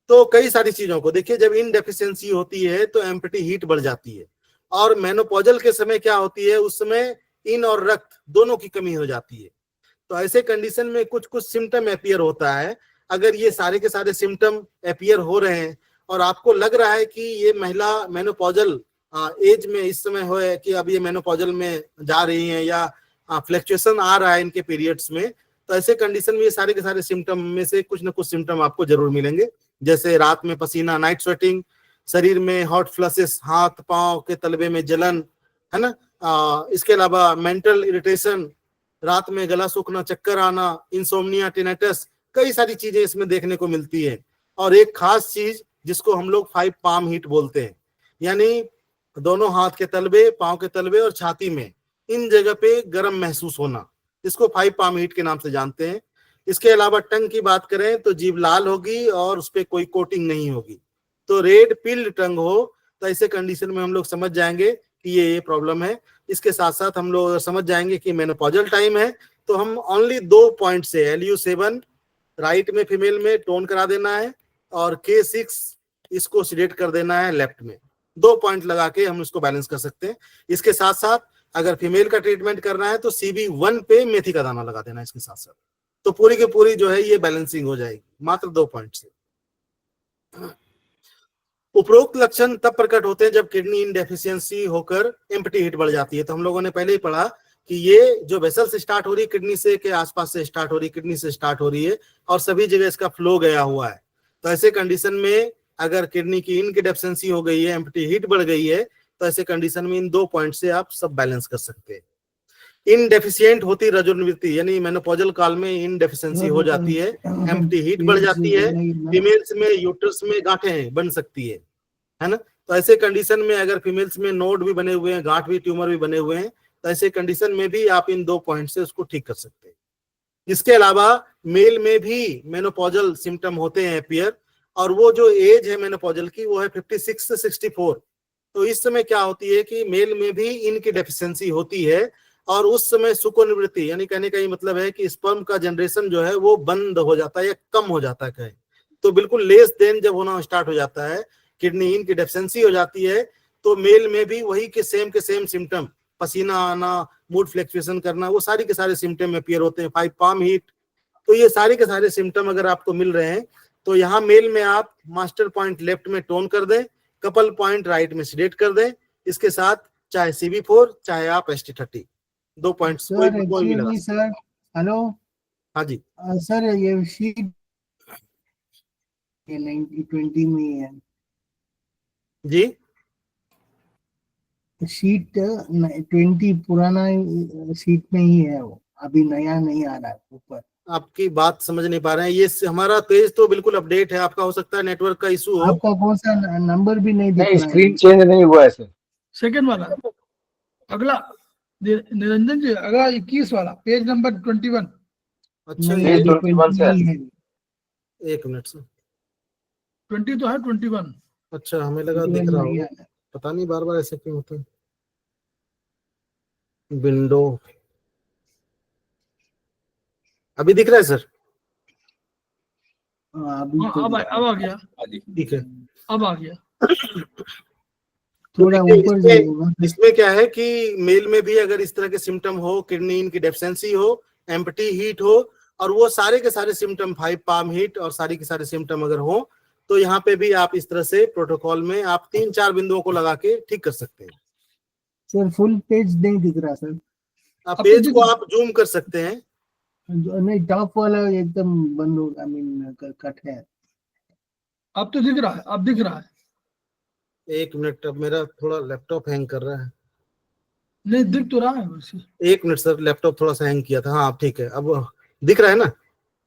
तो कई सारी चीजों को देखिए, जब इन डेफिशिएंसी होती है तो एम्प्टी हीट बढ़ जाती है, और मेनोपॉजल के समय क्या होती है, उस समय इन और रक्त दोनों की कमी हो जाती है। तो ऐसे कंडीशन में कुछ कुछ सिम्टम अपीयर होता है। अगर ये सारे के सारे सिम्टम अपीयर हो रहे हैं और आपको लग रहा है कि ये महिला मेनोपॉजल एज में इस समय हो है कि अब ये मेनोपॉजल में जा रही हैं, या फ्लक्चुएशन आ रहा है इनके पीरियड्स में, तो ऐसे कंडीशन में ये सारे के सारे सिम्टम में से कुछ ना कुछ सिम्टम आपको जरूर मिलेंगे। जैसे रात में पसीना, नाइट स्वेटिंग, शरीर में हॉट फ्लशेस, हाथ पांव के तलवे में जलन, है ना। इसके अलावा मेंटल इरिटेशन, रात में गला सूखना, चक्कर आना, इंसोम्निया, टिनेटस, कई सारी चीजें इसमें देखने को मिलती है। और एक खास चीज जिसको हम लोग 5 पाम हीट बोलते हैं, यानी दोनों हाथ के तलवे, पांव के तलवे और छाती में इन जगह पे गर्म महसूस होना, इसको 5 पाम हीट के नाम से जानते हैं। इसके अलावा टंग की बात करें तो जीभ लाल होगी और उस पर कोई कोटिंग नहीं होगी। तो रेड पिल्ड टंग हो तो ऐसे कंडीशन में हम लोग समझ जाएंगे कि ये प्रॉब्लम है। इसके साथ साथ हम लोग समझ जाएंगे कि मेनोपॉजल टाइम है, तो हम ओनली 2 पॉइंट से LU7 राइट में फीमेल में टोन करा देना है, और K6 इसको सिलेक्ट कर देना है लेफ्ट में। 2 पॉइंट लगा के हम उसको बैलेंस कर सकते हैं। इसके साथ साथ अगर फीमेल का ट्रीटमेंट करना है तो CB1 पे मेथी का दाना लगा देना इसके साथ साथ, तो पूरी की पूरी जो है ये बैलेंसिंग हो जाएगी मात्र 2 पॉइंट से। उपरोक्त लक्षण तब प्रकट होते हैं जब किडनी इनडेफिशिएंसी होकर एम्प्टी हीट बढ़ जाती है। तो हम लोगों ने पहले ही पढ़ा कि ये जो वेसल्स स्टार्ट हो रही है किडनी से के आसपास से स्टार्ट हो रही है, किडनी से स्टार्ट हो रही है और सभी जगह इसका फ्लो गया हुआ है। तो ऐसे कंडीशन में अगर किडनी की इनडेफिशिएंसी हो गई है, एम्प्टी हीट बढ़ गई है, तो ऐसे कंडीशन में इन 2 पॉइंट से आप सब बैलेंस कर सकते हैं। इनडेफिशिएंट होती रजोनिवृत्ति यानी मेनोपॉजल काल में इनडेफिशिएंसी हो जाती है, एम्प्टी हीट बढ़ जाती है, फीमेल्स में यूट्रस में गांठें बन सकती है ना। तो ऐसे कंडीशन में अगर फीमेल्स में नोड भी बने हुए हैं, गांठ भी, ट्यूमर भी बने हुए हैं, तो ऐसे कंडीशन में भी आप इन 2 पॉइंट से उसको ठीक कर सकते हैं। इसके अलावा मेल में भी मेनोपॉजल सिम्टम होते हैं अपीयर, और वो जो एज है मेनोपॉजल की वो है 56 से 64। तो इस समय क्या होती है कि मेल में भी इनकी डेफिशिएंसी होती है और उस समय सुकोनिवृत्ति यानी कहने का ये मतलब है कि स्पर्म का जनरेशन जो है वो बंद हो जाता है या कम हो जाता है कहे तो, बिल्कुल लेस देन जब होना स्टार्ट हो जाता है, किडनी इनकी डेफिशिएंसी हो जाती है, तो मेल में भी वही के सेम सिम्टम, पसीना आना, मूड फ्लक्चुएशन करना, वो सारी के सारे सिम्टम अपीयर होते हैं, 5 पाम हीट। तो ये सारे के सारे सिम्टम अगर आपको मिल रहे हैं तो यहाँ मेल में आप मास्टर पॉइंट लेफ्ट में टोन कर दें, कपल पॉइंट राइट में सेडेट कर दें, इसके साथ चाहे CB4 चाहे आप ST30 2 पॉइंट्स कोई भी लगा। सर हेलो, हाँ जी सर ये शीट 20 में है जी, शीट 20 पुराना शीट में ही है, वो अभी नया नहीं आ रहा है ऊपर। आपकी बात समझ नहीं पा रहे हैं। ये हमारा पेज तो बिल्कुल अपडेट है, आपका हो सकता है नेटवर्क का इशू हो। आपका कौन सा नंबर भी नहीं दिख नहीं, रहा है। स्क्रीन चेंज नहीं हुआ है सर। सेकंड वाला अगला निरंजन जी, अगला 21 वाला पेज नंबर 21। अच्छा नहीं, ये अभी 21 से 20 है। एक मिनट से 20 तो है, 21। अच्छा, हमें लगा 21 दिख रहा नहीं होगा, आया। पता नहीं बार बार ऐसे क्यों होता है। विंडो अभी दिख रहा है सर? हाँ, अभी हाँ, तो अब आ गया, ठीक है। अब आ गया। थोड़ा देखिए, ऊपर जाइएगा। इसमें क्या है कि मेल में भी अगर इस तरह के सिम्टम हो, किडनी इनकी डेफिशिएंसी हो, एम्प्टी हीट हो, और वो सारे के सारे सिम्टम 5 पाम हीट और सारे के सारे सिम्टम अगर हो, तो यहाँ पे भी आप इस तरह से प्रोटोकॉल में आप 3-4 बिंदुओं को लगा के ठीक कर सकते हैं। सर फुल पेज नहीं दिख रहा सर। आप पेज को आप जूम कर सकते हैं। नहीं, टॉप वाला एकदम बंद हो, आई मीन कट है। अब तो दिख रहा है, अब दिख रहा है। एक मिनट, अब मेरा थोड़ा लैपटॉप हैंग कर रहा है। नहीं, दिख तो रहा है वैसे। एक मिनट सर, लैपटॉप थोड़ा सा हैंग किया था। हाँ ठीक है, अब दिख रहा है ना?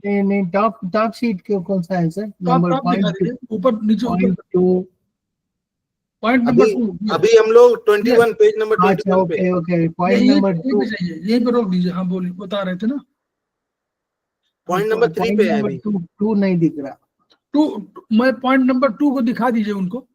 नहीं, टॉप शीट के कौन सा है सर? नंबर टॉप दिखा दीजिए, ऊपर नीचे, ऊपर पॉइंट नंबर 2। अभी हम लोग 21 पेज नंबर 21 पे। ओके पॉइंट नंबर 2 यहीं पे रोक दीजिए। हाँ बोलिए, बता रहे थे ना। पॉइंट नंबर 3 पे है अभी। 2 नहीं दिख रहा। 2, मैं पॉइंट नंबर 2 को दिखा दीजिए उनको।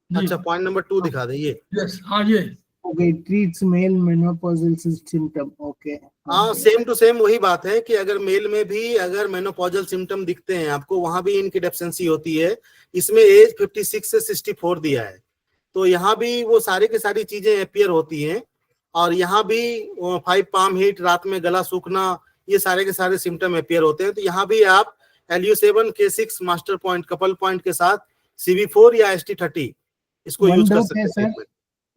अच्छा, पॉइंट नंबर 2 दिखा दे ये। यस, हाँ ये। Okay, treats male menopausal symptom. Okay, हाँ, सेम टू सेम वही बात है कि अगर मेल में भी अगर मेनोपॉजल सिम्टम दिखते हैं आपको, वहां भी इनकी डेफिशिएंसी होती है। इसमें एज 56 से 64 दिया है, तो यहाँ भी वो सारी की सारी चीजें अपीयर होती हैं। और यहाँ भी 5 पाम हीट, रात में गला सूखना, ये सारे के सारे सिम्टम अपीयर होते हैं। तो यहाँ भी आप LU7 K6 master point couple point के साथ CB4 या ST30 इसको यूज कर सकते हैं।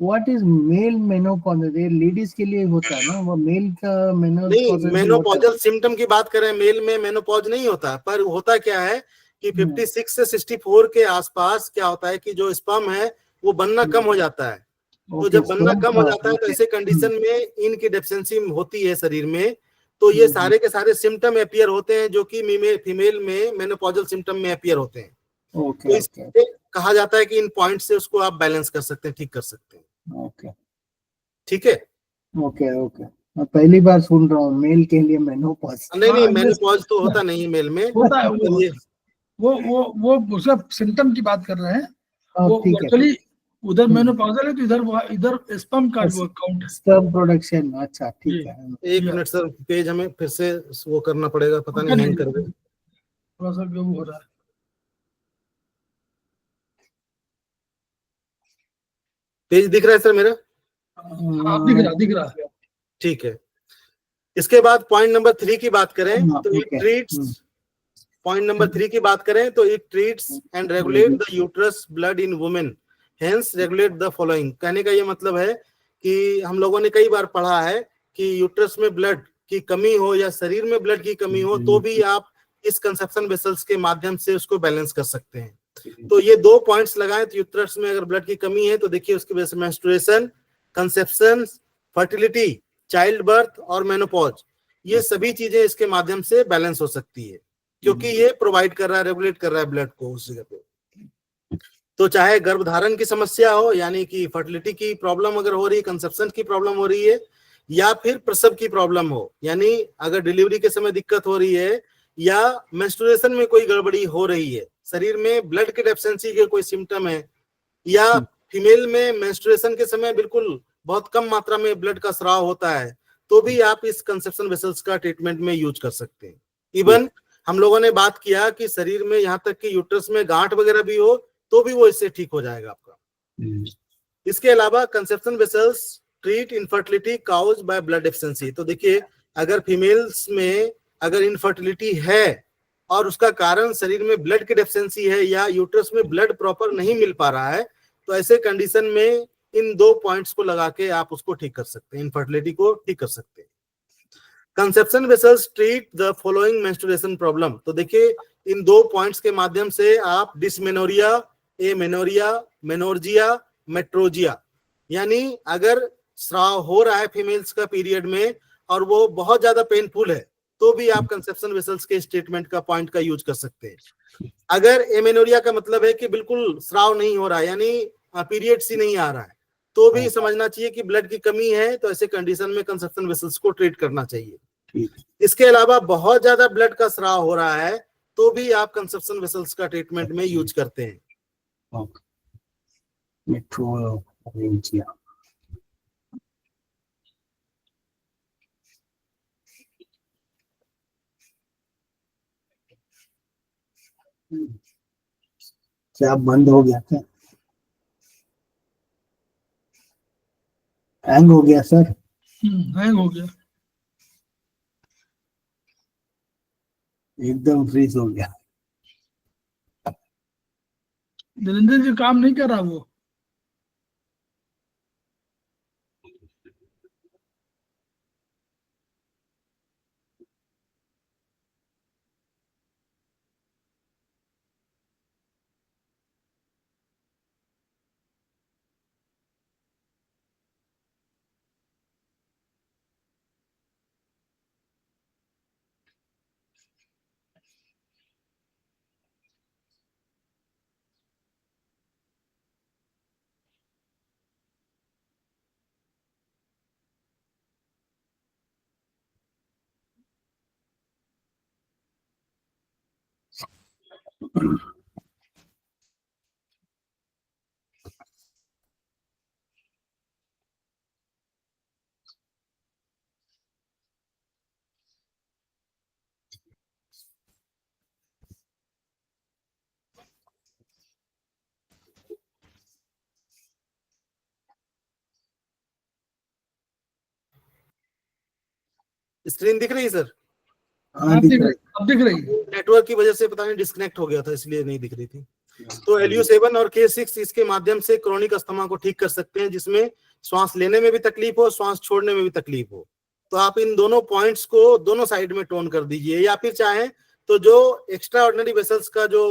What is male menopause? ये लेडीज के लिए होता है ना, वो मेल का नहीं, मेनोपॉजल सिम्टम की बात करें, मेल में मेनोपॉज नहीं होता। पर होता क्या है कि 56 से 64 के आसपास क्या होता है कि जो स्पर्म है वो बनना कम हो जाता है। तो जब बनना कम हो जाता है तो ऐसे कंडीशन में इनकी डेफिशिएंसी होती है शरीर में, तो ये सारे के सारे सिम्टम अपीयर होते हैं जो कि फीमेल में मेनोपॉजल सिम्टम में अपीयर होते हैं। तो इसलिए कहा जाता है कि इन पॉइंट से उसको आप बैलेंस कर सकते हैं, ठीक कर सकते हैं। ठीक है। ओके, मैं पहली बार सुन रहा हूँ मेल के लिए मेनोपॉज। नहीं, मेनोपॉज तो होता नहीं है मेल में, होता है। वो सब सिम्टम की बात कर रहे हैं। वो एक्चुअली उधर मेनोपॉजल है, तो इधर स्पर्म का वो काउंट है, स्पर्म प्रोडक्शन। अच्छा ठीक है। एक मिनट सर, पेज हमें फिर से वो करना पड़ेगा, पता नहीं हैंग कर गया, थोड़ा सा वो हो रहा है। पेज दिख रहा है सर मेरा? हाँ, दिख रहा। ठीक है। इसके बाद पॉइंट नंबर 3 की बात करें तो इट ठीक है। ट्रीट्स, पॉइंट नंबर 3 की बात करें तो it treats and regulate the uterus blood in women, hence regulate the following. कहने का ये मतलब है कि हम लोगों ने कई बार पढ़ा है कि यूट्रस में ब्लड की कमी हो या शरीर में ब्लड की कमी हो तो भी आप इस कंसेप्शन वेसल्स के माध्यम से उसको बैलेंस कर सकते हैं। तो ये 2 पॉइंट्स लगाएं तो यूट्रस में अगर ब्लड की कमी है तो देखिए उसकी वजह से menstruation, conception, fertility, child birth और मेनोपॉज, ये सभी चीजें इसके माध्यम से बैलेंस हो सकती है, क्योंकि ये प्रोवाइड कर रहा है, रेगुलेट कर रहा है ब्लड को उस जगह पे। तो चाहे गर्भधारण की समस्या हो, यानी कि फर्टिलिटी की प्रॉब्लम अगर हो रही है, कंसेप्शन की प्रॉब्लम हो रही है, या फिर प्रसव की प्रॉब्लम हो, यानी अगर डिलीवरी के समय दिक्कत हो रही है या मेंस्ट्रुएशन में कोई गड़बड़ी हो रही है, शरीर में ब्लड की डेफिशिएंसी के कोई सिम्टम है, या फीमेल में मेंस्ट्रुएशन के समय बिल्कुल बहुत कम मात्रा में ब्लड का स्राव होता है, तो भी आप इस कंसेप्शन वेसल्स का ट्रीटमेंट में यूज कर सकते हैं। इवन हम लोगों ने बात किया कि शरीर में यहाँ तक कि यूट्रस में गांठ वगैरह भी हो तो भी वो इससे ठीक हो जाएगा आपका। इसके अलावा conception vessels treat infertility cause by blood deficiency. तो देखिए अगर फीमेल्स में अगर इनफर्टिलिटी है और उसका कारण शरीर में ब्लड की डेफिशिएंसी है या यूट्रस में ब्लड प्रॉपर नहीं मिल पा रहा है, तो ऐसे कंडीशन में इन 2 पॉइंट्स को लगा के आप उसको ठीक कर सकते हैं, इनफर्टिलिटी को ठीक कर सकते हैं। Conception vessels treat the following menstruation problem. तो देखिए इन 2 पॉइंट्स के माध्यम से आप डिसमेनोरिया, एमेनोरिया, मेनोर्जिया, मेट्रोजिया, यानी अगर स्राव हो रहा है फीमेल्स का पीरियड में और वो बहुत ज्यादा पेनफुल है तो भी आप कंसेप्शन वेसल्स के स्टेटमेंट का पॉइंट का यूज कर सकते हैं। अगर एमेनोरिया का मतलब है कि बिल्कुल स्राव नहीं हो रहा है, यानी पीरियड्स ही नहीं आ रहा है, तो भी समझना चाहिए कि ब्लड की कमी है, तो ऐसे कंडीशन में कंसेप्शन वेसल्स को ट्रीट करना चाहिए। इसके अलावा बहुत ज्यादा ब्लड का स्राव हो रहा है तो भी आप कंसेप्शन वेसल्स का ट्रीटमेंट में यूज करते हैं। मेट्रोजिया। क्या बंद हो गया क्या? हैंग हो गया सर? हैंग हो गया, एकदम फ्रीज हो गया। दिलेंद्र जी काम नहीं कर रहा वो। स्क्रीन दिख रही है सर? हाँ दिख रहा है। अब दिख रही है। नेटवर्क की वजह से पता नहीं डिस्कनेक्ट हो गया था, इसलिए नहीं दिख रही थी। तो LU7 और K6 इसके माध्यम से क्रोनिक अस्थमा को ठीक कर सकते हैं, जिसमें श्वास लेने में भी तकलीफ हो, श्वास छोड़ने में भी तकलीफ हो। तो आप इन दोनों पॉइंट्स को दोनों साइड में टोन कर दीजिए, या फिर चाहें तो जो एक्स्ट्रा ऑर्डिनरी वेसल्स का जो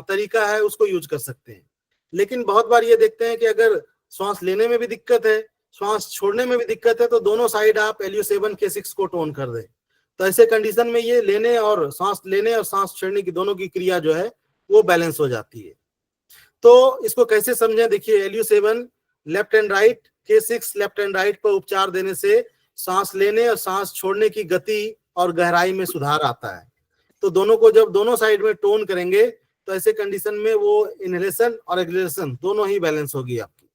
तरीका है उसको यूज कर सकते हैं। लेकिन बहुत बार ये देखते हैं कि अगर श्वास लेने में भी दिक्कत है, श्वास छोड़ने में भी दिक्कत है, तो दोनों साइड आप LU7 K6 को टोन कर दें। तो ऐसे कंडीशन में ये लेने और सांस छोड़ने की दोनों की क्रिया जो है वो बैलेंस हो जाती है। तो इसको कैसे समझें, देखिए LU7 left and right, K6 left and right पर उपचार देने से सांस लेने और सांस छोड़ने की गति और गहराई में सुधार आता है। तो दोनों को जब दोनों साइड में टोन करेंगे तो ऐसे कंडीशन में वो इनहेलेशन और एक्सहेलेशन दोनों ही बैलेंस होगी आपकी।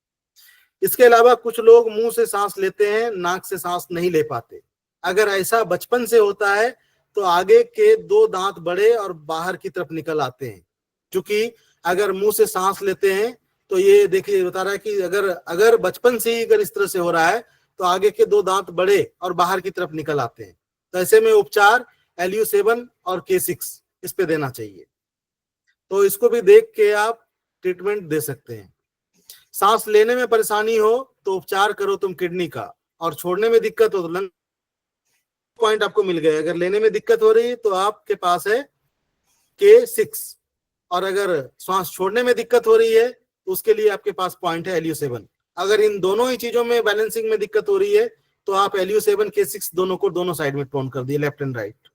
इसके अलावा कुछ लोग मुंह से सांस लेते हैं, नाक से सांस नहीं ले पाते। अगर ऐसा बचपन से होता है तो आगे के 2 दांत बड़े और बाहर की तरफ निकल आते हैं, क्योंकि अगर मुंह से सांस लेते हैं तो ये देखिए बता रहा है कि अगर बचपन से ही अगर इस तरह से हो रहा है तो आगे के 2 दांत बड़े और बाहर की तरफ निकल आते हैं। तो ऐसे में उपचार LU7 और K6 इस पे देना चाहिए। तो इसको भी देख के आप ट्रीटमेंट दे सकते हैं। सांस लेने में परेशानी हो तो उपचार करो तुम किडनी का, और छोड़ने में दिक्कत हो तो लंग पॉइंट आपको मिल गए। अगर लेने में दिक्कत हो रही है तो आपके पास है K6, और अगर श्वास छोड़ने में दिक्कत हो रही है तो उसके लिए आपके पास पॉइंट है LU7। अगर इन दोनों ही चीजों में बैलेंसिंग में दिक्कत हो रही है तो आप LU7 K6 दोनों को दोनों साइड में टोन कर दिए, लेफ्ट एंड राइट।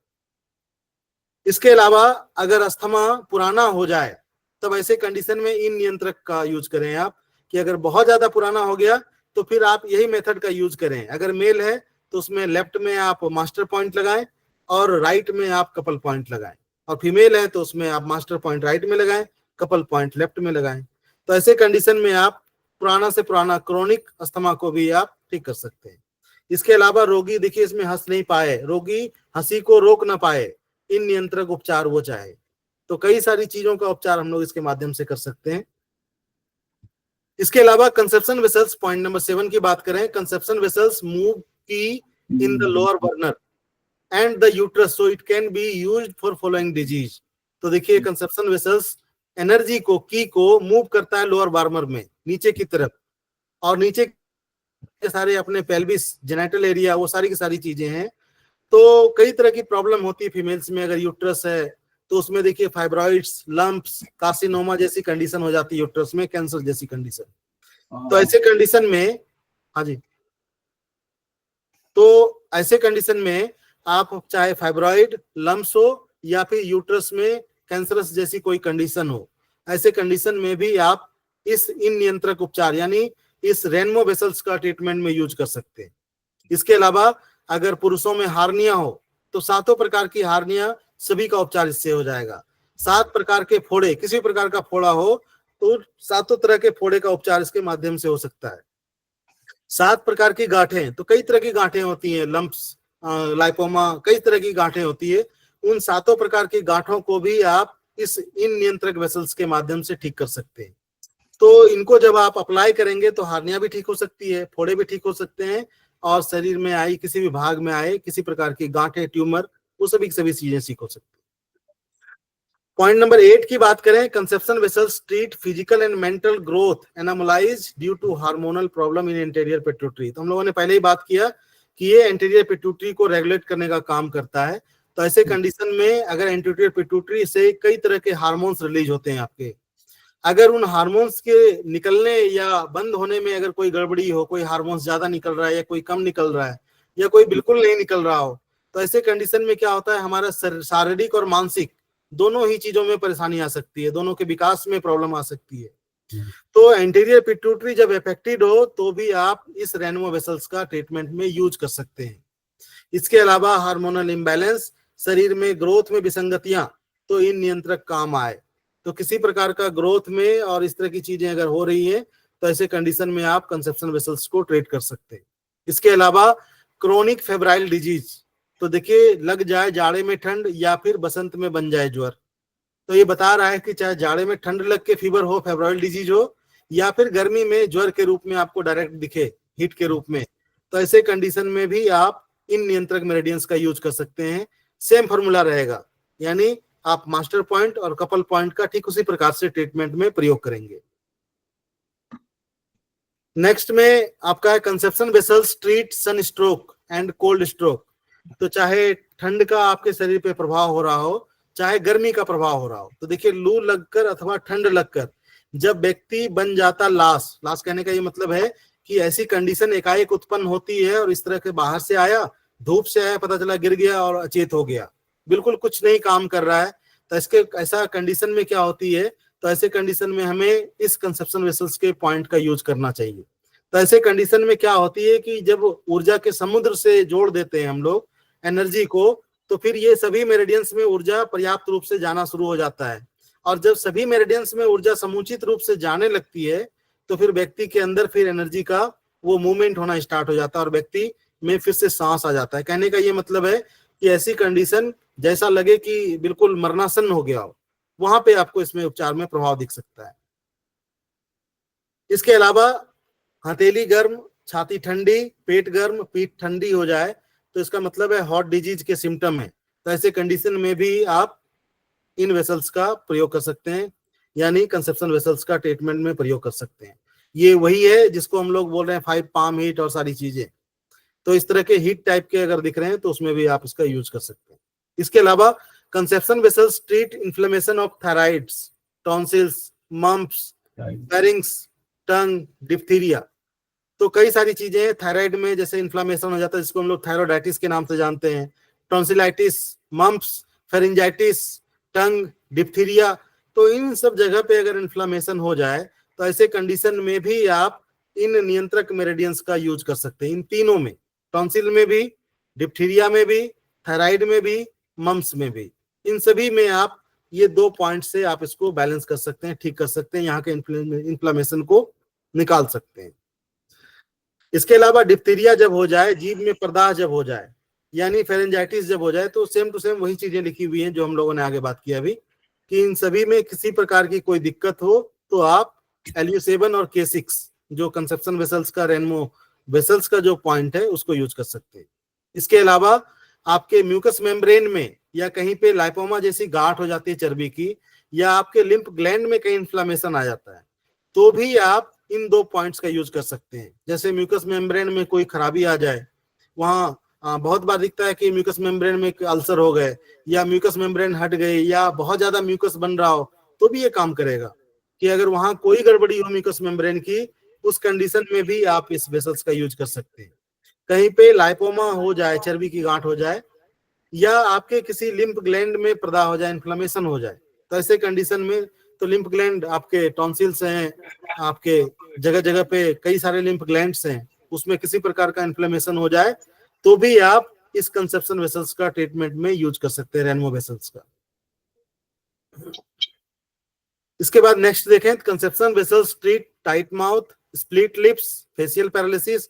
इसके अलावा अगर अस्थमा पुराना हो जाए तब ऐसे कंडीशन में इन नियंत्रक का यूज करें आप, कि अगर बहुत ज्यादा पुराना हो गया तो फिर आप यही मेथड का यूज करें। अगर मेल है तो उसमें लेफ्ट में आप मास्टर पॉइंट लगाएं और राइट में आप कपल पॉइंट लगाएं, और फीमेल है तो उसमें आप मास्टर पॉइंट राइट में लगाएं, कपल पॉइंट लेफ्ट में लगाएं। तो ऐसे कंडीशन में आप पुराना से पुराना क्रोनिक अस्थमा को भी आप ठीक कर सकते हैं। इसके अलावा रोगी, देखिए इसमें हंस नहीं पाए, रोगी हंसी को रोक ना पाए, इन नियंत्रक उपचार वो चाहे, तो कई सारी चीजों का उपचार हम लोग इसके माध्यम से कर सकते हैं। इसके अलावा कंसेप्शन वेसल्स, पॉइंट नंबर 7 की बात करें, कंसेप्शन वेसल्स मूव की in the lower burner and the uterus so it can be used for following disease. तो देखिए कंसेप्शन वेसल्स एनर्जी को, की को मूव करता है लोअर बार्मर में नीचे की तरफ, और नीचे के सारे अपने पेल्विस, जेनिटल एरिया, वो सारी की सारी चीजें हैं। तो कई तरह की प्रॉब्लम होती है फीमेल्स में। अगर यूट्रस है तो उसमें देखिए फाइब्रॉइड्स, लंप्स, कार्सिनोमा जैसी कंडीशन हो जाती है यूट्रस में, कैंसर जैसी कंडीशन। तो ऐसे कंडीशन में, हाँ जी, तो ऐसे कंडीशन में आप चाहे फाइब्रॉइड, लंप्स हो या फिर यूट्रस में कैंसरस जैसी कोई कंडीशन हो, ऐसे कंडीशन में भी आप इस इन नियंत्रक उपचार यानी इस रेनमो वेसल्स का ट्रीटमेंट में यूज कर सकते हैं। इसके अलावा अगर पुरुषों में हार्निया हो तो 7 प्रकार की हार्निया सभी का उपचार इससे हो जाएगा। 7 प्रकार के फोड़े, किसी प्रकार का फोड़ा हो तो 7 तरह के फोड़े का उपचार इसके माध्यम से हो सकता है। 7 प्रकार की गांठें, तो कई तरह की गांठें होती हैं, लंप्स, लाइपोमा, कई तरह की गांठें होती है। उन 7 प्रकार की गांठों को भी आप इस इन नियंत्रक वेसल्स के माध्यम से ठीक कर सकते हैं। तो इनको जब आप अप्लाई करेंगे तो हार्निया भी ठीक हो सकती है, फोड़े भी ठीक हो सकते हैं, और शरीर में आई किसी भी भाग में आए किसी प्रकार की गांठें, ट्यूमर, वो सभी चीजें ठीक हो सकती है। पॉइंट नंबर 8 की बात करें, conception vessels treat physical and mental growth anomalies due to hormonal problem in anterior pituitary. तो हम लोगों ने पहले ही बात किया कि ये एंटीरियर पिट्यूटरी को रेगुलेट करने का काम करता है। तो ऐसे कंडीशन में अगर एंटीरियर पिट्यूटरी से कई तरह के हार्मोन्स रिलीज होते हैं आपके, अगर उन हार्मोन्स के निकलने या बंद होने में अगर कोई गड़बड़ी हो, कोई हार्मोन्स ज्यादा निकल रहा है या कोई कम निकल रहा है या कोई बिल्कुल नहीं निकल रहा हो, तो ऐसे कंडीशन में क्या होता है, हमारा शारीरिक और मानसिक दोनों ही चीजों में परेशानी आ सकती है, दोनों के विकास में प्रॉब्लम आ सकती है। तो एंटीरियर पिट्यूटरी जब अफेक्टेड हो तो भी आप इस रेनमो वेसल्स का ट्रीटमेंट में यूज कर सकते हैं। इसके अलावा हार्मोनल इम्बैलेंस, शरीर में ग्रोथ में विसंगतियां, तो इन नियंत्रक काम आए। तो किसी प्रकार का ग्रोथ में और इस तरह की चीजें अगर हो रही है तो ऐसे कंडीशन में आप कंसेप्शन वेसल्स को ट्रीट कर सकते हैं। इसके अलावा क्रोनिक फेब्राइल डिजीज, तो देखिए लग जाए जाड़े में ठंड या फिर बसंत में बन जाए ज्वर, तो ये बता रहा है कि चाहे जाड़े में ठंड लग के फीवर हो, फेब्राइल डिजीज हो, या फिर गर्मी में ज्वर के रूप में आपको डायरेक्ट दिखे हीट के रूप में, तो ऐसे कंडीशन में भी आप इन नियंत्रक मेरिडियंस का यूज कर सकते हैं। सेम फॉर्मूला रहेगा, यानी आप मास्टर पॉइंट और कपल पॉइंट का ठीक उसी प्रकार से ट्रीटमेंट में प्रयोग करेंगे। नेक्स्ट में आपका है conception vessels treat sun stroke and cold stroke. तो चाहे ठंड का आपके शरीर पे प्रभाव हो रहा हो, चाहे गर्मी का प्रभाव हो रहा हो, तो देखिए लू लगकर अथवा ठंड लगकर जब व्यक्ति बन जाता लाश कहने का ये मतलब है कि ऐसी कंडीशन एकाएक उत्पन्न होती है और इस तरह के बाहर से आया, धूप से आया, पता चला गिर गया और अचेत हो गया, बिल्कुल कुछ नहीं काम कर रहा है, तो इसके ऐसा कंडीशन में क्या होती है, तो ऐसे कंडीशन में हमें इस कंसेप्शन वेसल्स के पॉइंट का यूज करना चाहिए। तो ऐसे कंडीशन में क्या होती है कि जब ऊर्जा के समुद्र से जोड़ देते हैं हम लोग एनर्जी को, तो फिर ये सभी मेरिडियंस में ऊर्जा पर्याप्त रूप से जाना शुरू हो जाता है, और जब सभी मेरिडियंस में ऊर्जा समुचित रूप से जाने लगती है तो फिर व्यक्ति के अंदर फिर एनर्जी का वो मूवमेंट होना स्टार्ट हो जाता है और व्यक्ति में फिर से सांस आ जाता है। कहने का ये मतलब है कि ऐसी कंडीशन जैसा लगे कि बिल्कुल मरनासन हो गया हो, वहां पे आपको इसमें उपचार में प्रभाव दिख सकता है। इसके अलावा हथेली गर्म, छाती ठंडी, पेट गर्म, पीठ ठंडी हो जाए तो इसका मतलब है हॉट डिजीज के सिम्टम है। तो ऐसे कंडीशन में भी आप इन वेसल्स का प्रयोग कर सकते हैं, यानी कंसेप्शन वेसल्स का ट्रीटमेंट में प्रयोग कर सकते हैं। ये वही है जिसको हम लोग बोल रहे हैं 5 पाम हीट और सारी चीजें। तो इस तरह के हीट टाइप के अगर दिख रहे हैं तो उसमें भी आप इसका यूज कर सकते हैं। इसके अलावा conception vessels treat inflammation of thyroids, tonsils, mumps, pharynx, tongue, diphtheria. तो कई सारी चीजें हैं थायराइड में, जैसे इन्फ्लेमेशन हो जाता है जिसको हम लोग थायरोडाइटिस के नाम से जानते हैं, टॉन्सिलाइटिस, मम्प्स, फेरिंजाइटिस, टंग, डिप्थीरिया। तो इन सब जगह पे अगर इन्फ्लेमेशन हो जाए तो ऐसे कंडीशन में भी आप इन नियंत्रक मेरिडियंस का यूज कर सकते हैं। इन तीनों में, टॉन्सिल में भी, डिप्थीरिया में भी, थायराइड में भी, मम्प्स में भी, इन सभी में आप ये 2 पॉइंट से आप इसको बैलेंस कर सकते हैं, ठीक कर सकते हैं, यहाँ के इन्फ्लेमेशन को निकाल सकते हैं। इसके अलावा डिप्थीरिया जब हो जाए, जीभ में प्रदाह जब हो जाए, यानी फेरेंजाइटिस जब हो जाए, तो सेम टू सेम वही चीजें लिखी हुई हैं जो हम लोगों ने आगे बात किया अभी, कि इन सभी में किसी प्रकार की कोई दिक्कत हो तो आप LU7 और K6 जो कंसेप्शन वेसल्स का, रेनमो वेसल्स का जो पॉइंट है उसको यूज कर सकते हैं। इसके अलावा आपके म्यूकस मेम्ब्रेन में या कहीं पे लाइपोमा जैसी गांठ हो जाती है चर्बी की, या आपके लिम्फ ग्लैंड में कहीं इन्फ्लेमेशन आ जाता है, तो भी आप इन 2 पॉइंट्स का यूज कर सकते हैं। जैसे म्यूकस मेम्ब्रेन में कोई खराबी आ जाए, वहां बहुत बार दिखता है कि म्यूकस मेम्ब्रेन में अल्सर हो गए, या म्यूकस मेम्ब्रेन हट गए, या बहुत ज्यादा म्यूकस बन रहा हो, तो भी ये काम करेगा कि अगर वहां कोई गड़बड़ी हो म्यूकस मेम्ब्रेन की, उस कंडीशन में भी आप इस वेसल्स का यूज कर सकते हैं। कहीं पे लाइपोमा हो जाए, चर्बी की गांठ हो जाए, या आपके किसी लिम्फ ग्लैंड में प्रदाह हो जाए, इन्फ्लेमेशन हो जाए, तो ऐसे कंडीशन में, तो लिम्फ ग्लैंड आपके टॉन्सिल्स हैं, आपके जगह जगह पे कई सारे लिम्फ ग्लैंड्स हैं, उसमें किसी प्रकार का इन्फ्लेमेशन हो जाए तो भी आप इस कंसेप्शन वेसल्स का ट्रीटमेंट में यूज कर सकते हैं, रेनमो वेसल्स का। इसके बाद नेक्स्ट देखें, conception vessels treat tight mouth, split lips, facial paralysis,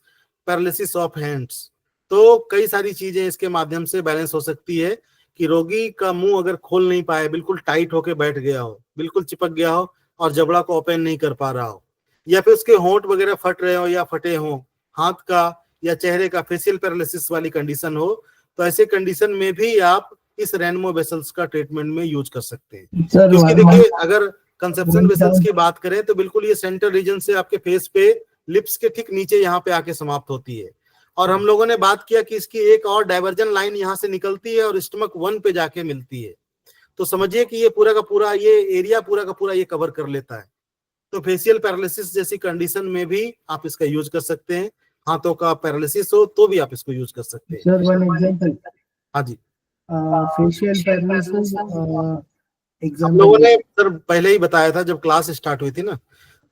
paralysis of hands. तो कई सारी चीजें इसके माध्यम से बैलेंस हो सकती है कि रोगी का मुंह अगर खोल नहीं पाए, बिल्कुल टाइट होके बैठ गया हो, बिल्कुल चिपक गया हो और जबड़ा को ओपन नहीं कर पा रहा हो, या फिर उसके होंठ वगैरह फट रहे हो या फटे हो, हाथ का या चेहरे का फेशियल पैरालिसिस वाली कंडीशन हो, तो ऐसे कंडीशन में भी आप इस रेनमो वेसल्स का ट्रीटमेंट में यूज कर सकते हैं। क्योंकि देखिए, अगर कंसेप्शन वेसल्स की बात करें तो बिल्कुल ये सेंटर रीजन से आपके फेस पे, लिप्स के ठीक नीचे यहाँ पे आके समाप्त होती है। और हम लोगों ने बात किया कि इसकी एक और डाइवर्जन लाइन यहाँ से निकलती है और स्टमक 1 पे जाके मिलती है। तो समझिए कि ये पूरा का पूरा ये एरिया पूरा का पूरा ये कवर कर लेता है। तो फेशियल पैरालिसिस जैसी कंडीशन में भी आप इसका यूज कर सकते हैं। हाथों का पैरालिसिस हो तो भी आप इसको यूज कर सकते हैं। सर वन एग्जांपल, हाँ जी, फेशियल पैरालिसिस हम एग्जांपल लोगों ने सर पहले ही बताया था, जब क्लास स्टार्ट हुई थी ना,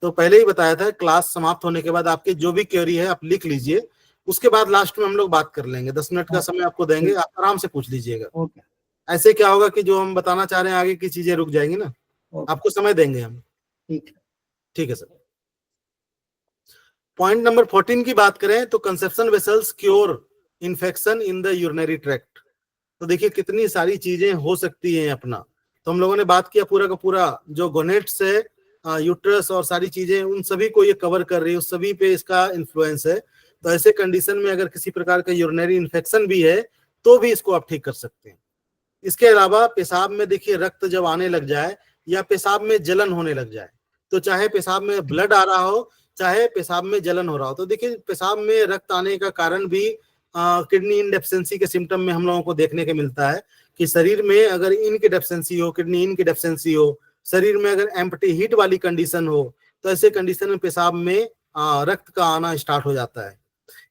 तो पहले ही बताया था, क्लास समाप्त होने के बाद आपकी जो भी क्वेरी है आप लिख लीजिए, उसके बाद लास्ट में हम लोग बात कर लेंगे। 10 मिनट का समय आपको देंगे, आप आराम से पूछ लीजिएगा। ओके, ऐसे क्या होगा कि जो हम बताना चाह रहे हैं आगे की चीजें रुक जाएंगी ना, आपको समय देंगे हम। ठीक है सर। पॉइंट नंबर 14 की बात करें तो conception vessels cure infection in the urinary tract. तो देखिए कितनी सारी चीजें हो सकती हैं अपना। तो हम लोगों ने बात किया पूरा का पूरा जो गोनेट्स है, यूट्रस और सारी चीजें, उन सभी को ये कवर कर रही है, उस सभी पे इसका इन्फ्लुएंस है। तो ऐसे कंडीशन में अगर किसी प्रकार का यूरिनरी इन्फेक्शन भी है तो भी इसको आप ठीक कर सकते हैं। इसके अलावा पेशाब में देखिए रक्त जब आने लग जाए या पेशाब में जलन होने लग जाए, तो चाहे पेशाब में ब्लड आ रहा हो चाहे पेशाब में जलन हो रहा हो, तो देखिए पेशाब में रक्त आने का कारण भी किडनी इन डेफिशिएंसी के सिम्टम में हम लोगों को देखने के मिलता है कि शरीर में अगर इन की डेफिशिएंसी हो, किडनी इन की डेफिशिएंसी हो, शरीर में अगर एम्प्टी हीट वाली कंडीशन हो, तो ऐसे कंडीशन में पेशाब में रक्त का आना स्टार्ट हो जाता है।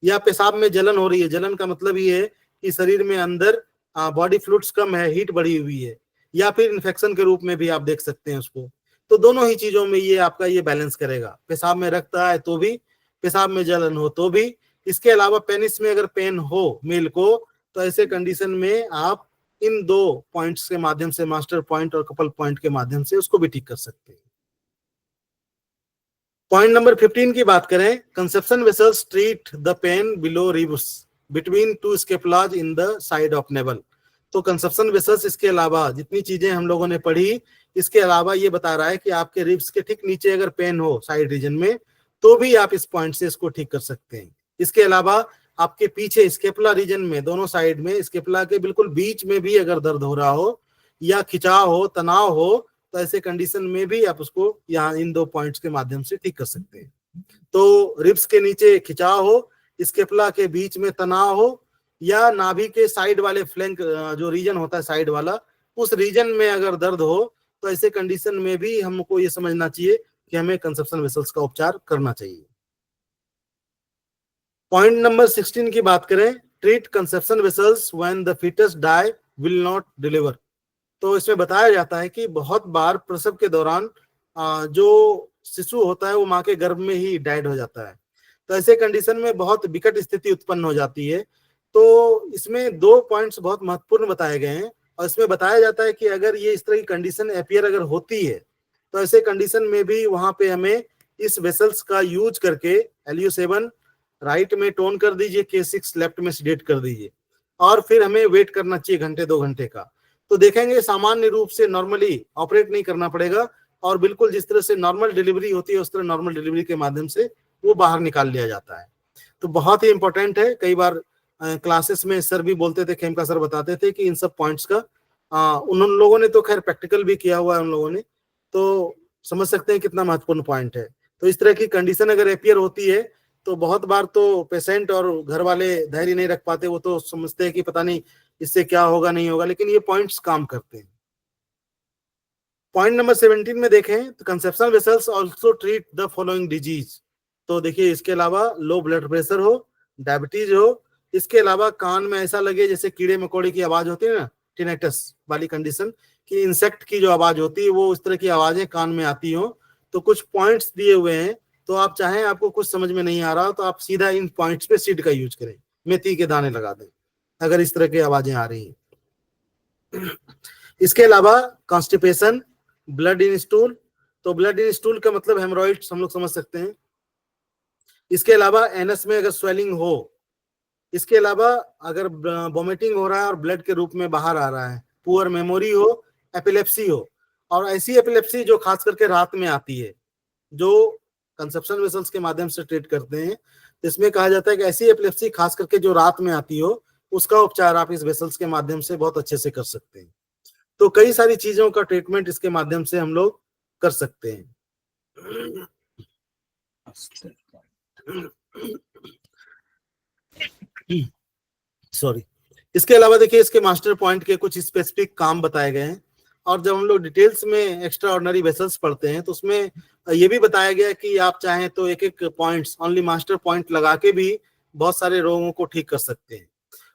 या पेशाब में जलन हो रही है, जलन का मतलब ये है कि शरीर में अंदर बॉडी फ्लूइड्स कम है, हीट बढ़ी हुई है, या फिर इन्फेक्शन के रूप में भी आप देख सकते हैं उसको। तो दोनों ही चीजों में ये आपका ये बैलेंस करेगा, पेशाब में रक्त आए तो भी, पेशाब में जलन हो तो भी। इसके अलावा पेनिस में अगर पेन हो मेल को, तो ऐसे कंडीशन में आप इन 2 पॉइंट्स के माध्यम से, मास्टर पॉइंट और कपल पॉइंट के माध्यम से उसको भी ठीक कर सकते हैं। पॉइंट नंबर 15 की बात करें, conception vessels treat the pain below ribs between 2 scapulas in the side of navel. तो कंसेप्शन वेसल्स इसके अलावा जितनी चीजें हम लोगों ने पढ़ी, इसके अलावा ये बता रहा है कि आपके रिब्स के ठीक नीचे अगर पेन हो साइड रीजन में, तो भी आप इस पॉइंट से इसको ठीक कर सकते हैं। इसके अलावा आपके पीछे स्केपुला रीजन में, दोनों साइड में, स्केपुला के बिल्कुल बीच में भी अगर दर्द हो रहा हो या खिंचाव हो, तनाव हो, तो ऐसे कंडीशन में भी आप उसको यहाँ इन 2 पॉइंट्स के माध्यम से ठीक कर सकते हैं। तो रिब्स के नीचे खिंचाव हो, स्केपुला के बीच में तनाव हो, या नाभि के साइड वाले फ्लैंक जो रीजन होता है साइड वाला, उस रीजन में अगर दर्द हो, तो ऐसे कंडीशन में भी हमको ये समझना चाहिए कि हमें कंसेप्शन वेसल्स का उपचार करना चाहिए। पॉइंट नंबर 16 की बात करें, treat conception vessels when the foetus die will not deliver. तो इसमें बताया जाता है कि बहुत बार प्रसव के दौरान जो शिशु होता है वो माँ के गर्भ में ही डाइड हो जाता है। तो ऐसे कंडीशन में बहुत विकट स्थिति उत्पन्न हो जाती है। तो इसमें 2 पॉइंट्स बहुत महत्वपूर्ण बताए गए हैं, और इसमें बताया जाता है कि अगर ये इस तरह की कंडीशन अपीयर अगर होती है, तो ऐसे कंडीशन में भी वहां पे हमें इस वेसल्स का यूज करके LU7 राइट में टोन कर दीजिए, K6 लेफ्ट में सीडेट कर दीजिए, और फिर हमें वेट करना चाहिए घंटे 2 घंटे का। तो देखेंगे सामान्य रूप से नॉर्मली ऑपरेट नहीं करना पड़ेगा, और बिल्कुल जिस तरह से नॉर्मल डिलीवरी होती है उस तरह नॉर्मल डिलीवरी के माध्यम से वो बाहर निकाल लिया जाता है। तो बहुत ही इंपॉर्टेंट है। कई बार क्लासेस में सर भी बोलते थे, खेमका सर बताते थे कि इन सब पॉइंट्स का उन लोगों ने तो खैर प्रैक्टिकल भी किया हुआ है उन लोगों ने, तो समझ सकते हैं कितना महत्वपूर्ण पॉइंट है। तो इस तरह की कंडीशन अगर अपीयर होती है तो बहुत बार तो पेशेंट और घर वाले धैर्य नहीं रख पाते, वो तो समझते हैं कि पता नहीं इससे क्या होगा नहीं होगा, लेकिन ये पॉइंट्स काम करते हैं। पॉइंट नंबर 17 में देखें तो conceptional vessels also treat the following disease. तो देखिए इसके अलावा लो ब्लड प्रेशर हो, डायबिटीज हो, इसके अलावा कान में ऐसा लगे जैसे कीड़े मकोड़े की आवाज होती है ना, टिनेटस वाली कंडीशन, कि इंसेक्ट की जो आवाज होती है वो इस तरह की आवाजें कान में आती हो, तो कुछ पॉइंट्स दिए हुए हैं। तो आप चाहें आपको कुछ समझ में नहीं आ रहा तो आप सीधा इन पॉइंट्स पे सीड का यूज करें, मेथी के दाने लगा दें अगर इस तरह की आवाजें आ रही हैं। इसके अलावा कॉन्स्टिपेशन, ब्लड इन स्टूल, तो ब्लड इन स्टूल का मतलब हेमरॉइड्स हम लोग समझ सकते हैं। इसके अलावा एनस में अगर स्वेलिंग हो, इसके अलावा अगर वोमिटिंग हो रहा है और ब्लड के रूप में बाहर आ रहा है, पुअर मेमोरी हो, एपिलेप्सी हो, और ऐसी एपिलेप्सी जो खास करके रात में आती है, जो कंसेप्शन वेसल्स के माध्यम से ट्रीट करते हैं, तो इसमें कहा जाता है कि ऐसी एपिलेप्सी खास करके जो रात में आती हो, उसका उपचार आप इस वेसल्स के माध्यम से बहुत अच्छे से कर सकते हैं। तो कई सारी चीजों का ट्रीटमेंट इसके माध्यम से हम लोग कर सकते हैं। सॉरी। इसके अलावा देखिए इसके मास्टर पॉइंट के कुछ स्पेसिफिक काम बताए गए हैं, और जब हम लोग डिटेल्स में एक्स्ट्रा ऑर्डिनरी वेसल्स पढ़ते हैं तो उसमें ये भी बताया गया कि आप चाहें तो एक एक पॉइंट्स ओनली मास्टर पॉइंट लगा के भी बहुत सारे रोगों को ठीक कर सकते हैं,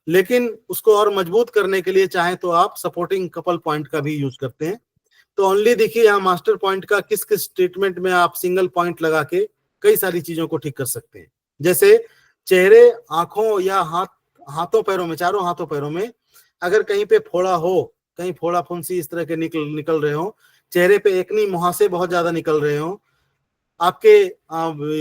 लेकिन उसको और मजबूत करने के लिए चाहें तो आप सपोर्टिंग कपल पॉइंट का भी यूज करते हैं। तो ओनली देखिए यहाँ मास्टर पॉइंट का किस किस ट्रीटमेंट में आप सिंगल पॉइंट लगा के कई सारी चीजों को ठीक कर सकते हैं। जैसे चेहरे, आंखों या हाथों पैरों में, चारों हाथों पैरों में अगर कहीं पे फोड़ा हो, कहीं फोड़ा फुंसी इस तरह के निकल रहे हो, चेहरे पे एकनी मुहासे बहुत ज्यादा निकल रहे हो, आपके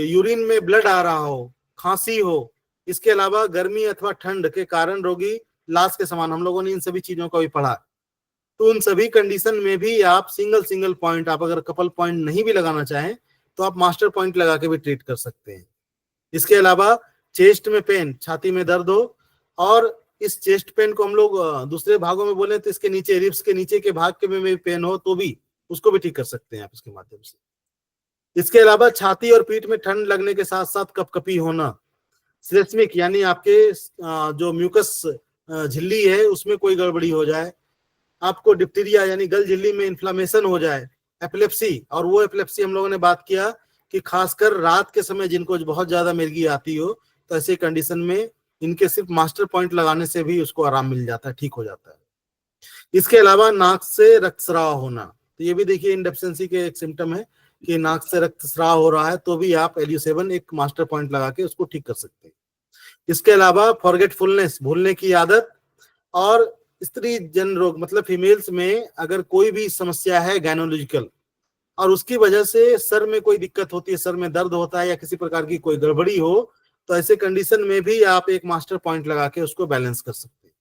यूरिन में ब्लड आ रहा हो, खांसी हो, इसके अलावा गर्मी अथवा ठंड के कारण रोगी लाश के समान, हम लोगों ने इन सभी चीजों को भी पढ़ा, तो उन सभी कंडीशन में भी आप सिंगल पॉइंट, आप अगर कपल पॉइंट नहीं भी लगाना चाहें तो आप मास्टर पॉइंट लगा के भी ट्रीट कर सकते हैं। इसके अलावा चेस्ट में पेन, छाती में दर्द हो, और इस चेस्ट पेन को हम लोग दूसरे भागों में बोले तो इसके नीचे, रिब्स के नीचे के भाग के में भी पेन हो तो भी उसको भी ठीक कर सकते हैं आप इसके माध्यम से। इसके अलावा छाती और पीठ में ठंड लगने के साथ साथ कपकपी होना, सेस्मिक यानी आपके जो म्यूकस झिल्ली है उसमें कोई गड़बड़ी हो जाए, आपको डिप्थीरिया यानी गल झिल्ली में इन्फ्लामेशन हो जाए, एपिलेप्सी, और वो एपिलेप्सी हम लोगों ने बात किया कि खासकर रात के समय जिनको बहुत ज्यादा मिर्गी आती हो, तो ऐसे कंडीशन में इनके सिर्फ मास्टर पॉइंट लगाने से भी उसको आराम मिल जाता है, ठीक हो जाता है। इसके अलावा नाक से रक्तस्राव होना, तो ये भी देखिए इंडेफिशिएंसी के एक सिम्टम है कि नाक से रक्तस्राव हो रहा है, तो भी आप LU7 एक मास्टर पॉइंट लगा के उसको ठीक कर सकते हैं। इसके अलावा फॉरगेटफुलनेस, भूलने की आदत, और स्त्री जन रोग मतलब फीमेल्स में अगर कोई भी समस्या है गायनोलॉजिकल और उसकी वजह से सर में कोई दिक्कत होती है, सर में दर्द होता है या किसी प्रकार की कोई गड़बड़ी हो, तो ऐसे कंडीशन में भी आप एक मास्टर पॉइंट लगा के उसको बैलेंस कर सकते हैं।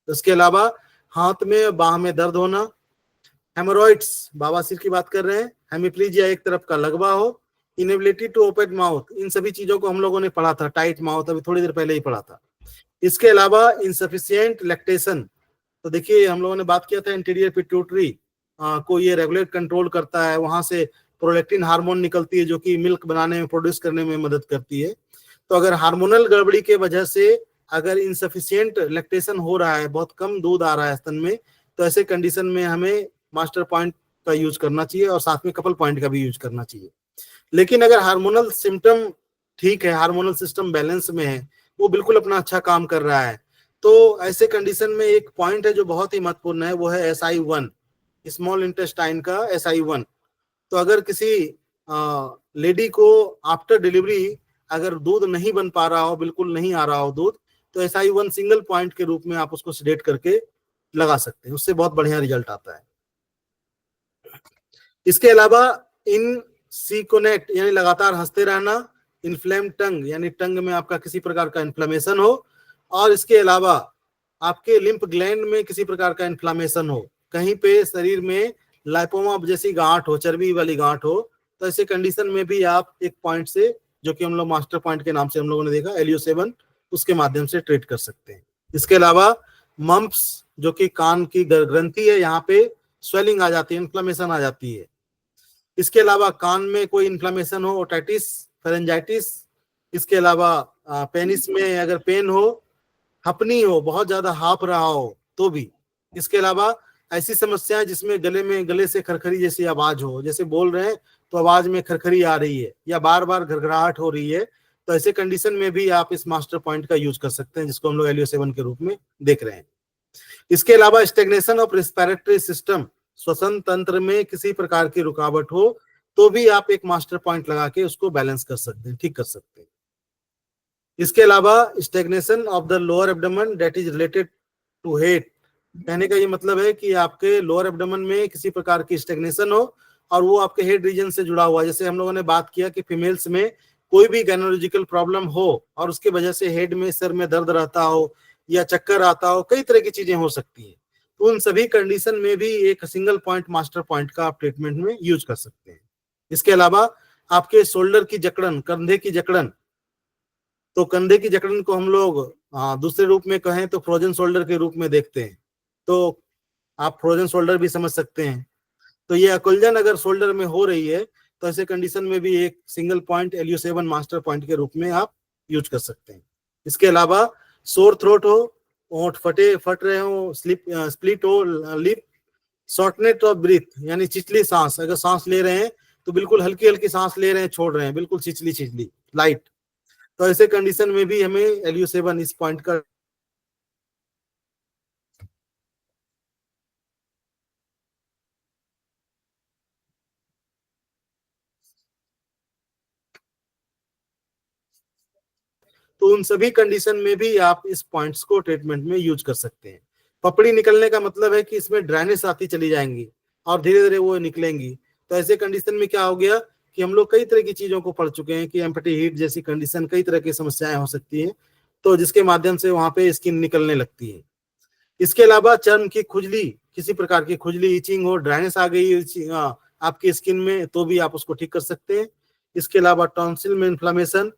इसके अलावा हाथ में, बाह में दर्द होना, हेमोरॉइड्स, बवासीर की बात कर रहे हैं, हेमिप्लीजिया एक तरफ का लगवा हो, इनेबिलिटी टू ओपन माउथ, इन सभी चीजों को हम लोगों ने पढ़ा था, टाइट माउथ अभी थोड़ी देर पहले ही पढ़ा था। इसके अलावा इनसफिशिएंट लैक्टेशन, तो देखिए हम लोगों ने बात किया था इंटीरियर पिट्यूटरी को ये रेगुलेट कंट्रोल करता है, वहां से प्रोलैक्टिन हार्मोन निकलती है जो कि मिल्क बनाने में, प्रोड्यूस करने में मदद करती है। तो अगर हार्मोनल गड़बड़ी के वजह से अगर इनसफिशिएंट लैक्टेशन हो रहा है, बहुत कम दूध आ रहा है स्तन में, तो ऐसे कंडीशन में हमें मास्टर पॉइंट का यूज करना चाहिए और साथ में कपल पॉइंट का भी यूज करना चाहिए। लेकिन अगर हार्मोनल सिम्टम ठीक है, हार्मोनल सिस्टम बैलेंस में है, वो बिल्कुल अपना अच्छा काम कर रहा है, तो ऐसे कंडीशन में एक पॉइंट है जो बहुत ही महत्वपूर्ण है, वो है SI1, स्मॉल इंटेस्टाइन का SI1। तो अगर किसी लेडी को आफ्टर डिलीवरी अगर दूध नहीं बन पा रहा हो, बिल्कुल नहीं आ रहा हो दूध, तो SI1 सिंगल पॉइंट के रूप में आप उसको सेडेट करके लगा सकते हैं, उससे बहुत बढ़िया रिजल्ट आता है। इसके अलावा इन सीकोनेट यानी लगातार हंसते रहना, इन्फ्लेम टंग यानी टंग में आपका किसी प्रकार का इन्फ्लेमेशन हो, और इसके अलावा आपके लिम्फ ग्लैंड में किसी प्रकार का इन्फ्लेमेशन हो, कहीं पे शरीर में लाइपोमा जैसी गांठ हो, चर्बी वाली गांठ हो, तो ऐसे कंडीशन में भी आप एक पॉइंट से, जो कि हम लोग मास्टर पॉइंट के नाम से हम लोगों ने देखा LU7, उसके माध्यम से ट्रीट कर सकते हैं। इसके अलावा मम्प्स जो कि कान की ग्रंथि है, यहाँ पे स्वेलिंग आ जाती है, इन्फ्लेमेशन आ जाती है। इसके अलावा कान में कोई इन्फ्लेमेशन हो, ओटाइटिस, फेरेंजाइटिस, इसके अलावा पेनिस में अगर पेन हो, हपनी हो, बहुत ज्यादा हाफ रहा हो तो भी। इसके अलावा ऐसी समस्याएं जिसमें गले से खरखरी जैसी आवाज हो, जैसे बोल रहे हैं तो आवाज में खरखरी आ रही है या बार बार घरघराहट हो रही है, तो ऐसे कंडीशन में भी आप इस मास्टर पॉइंट का यूज कर सकते हैं, जिसको हम लोग LU7 के रूप में देख रहे हैं। इसके अलावा स्टेग्नेशन ऑफ रेस्पिरेटरी सिस्टम, श्वसन तंत्र में किसी प्रकार की रुकावट हो तो भी आप एक मास्टर पॉइंट लगा के उसको बैलेंस कर सकते हैं, ठीक कर सकते हैं। इसके अलावा stagnation of the lower abdomen that is related to head, कहने का ये मतलब है कि आपके लोअर एब्डोमेन में किसी प्रकार की स्टेग्नेशन हो और वो आपके हेड रीजन से जुड़ा हुआ है। जैसे हम लोगों ने बात किया कि फीमेल्स में कोई भी गायनोलॉजिकल प्रॉब्लम हो और उसके वजह से हेड में, सर में दर्द रहता हो या चक्कर आता हो, कई तरह की चीजें हो सकती हैं, तो उन सभी कंडीशन में भी एक सिंगल पॉइंट मास्टर पॉइंट का आप ट्रीटमेंट में यूज कर सकते हैं। इसके अलावा आपके शोल्डर की जकड़न, कंधे की जकड़न, तो कंधे की जकड़न को हम लोग दूसरे रूप में कहें तो फ्रोजन शोल्डर के रूप में देखते हैं, तो आप फ्रोजन शोल्डर भी समझ सकते हैं। तो ये अकुलजन अगर शोल्डर में हो रही है तो ऐसे कंडीशन में भी एक single point LU7 master point के रूप में आप यूज कर सकते हैं। इसके अलावा सोर थ्रोट हो, ओंठ फट रहे हो, स्प्लिट हो लिप, शॉर्टनेस ऑफ ब्रीथ यानी चिचली सांस, अगर सांस ले रहे हैं तो बिल्कुल हल्की हल्की सांस ले रहे हैं, छोड़ रहे हैं, बिल्कुल चिचली लाइट, तो ऐसे कंडीशन में भी हमें LU7 इस पॉइंट का तो उन सभी कंडीशन में भी आप इस पॉइंट्स को ट्रीटमेंट में यूज कर सकते हैं। पपड़ी निकलने का मतलब है कि इसमें ड्राइनेस आती चली जाएंगी और धीरे धीरे वो निकलेंगी। तो ऐसे कंडीशन में क्या हो गया कि हम लोग कई तरह की चीजों को पढ़ चुके हैं कि एम्पटी हीट जैसी कंडीशन, कई तरह की समस्याएं हो सकती हैं, तो जिसके माध्यम से वहां पे स्किन निकलने लगती है। इसके अलावा चर्म की खुजली, किसी प्रकार की खुजली, इचिंग हो, ड्राइनेस आ गई आपकी स्किन में, तो भी आप उसको ठीक कर सकते हैं। इसके अलावा टॉन्सिल में इन्फ्लेमेशन,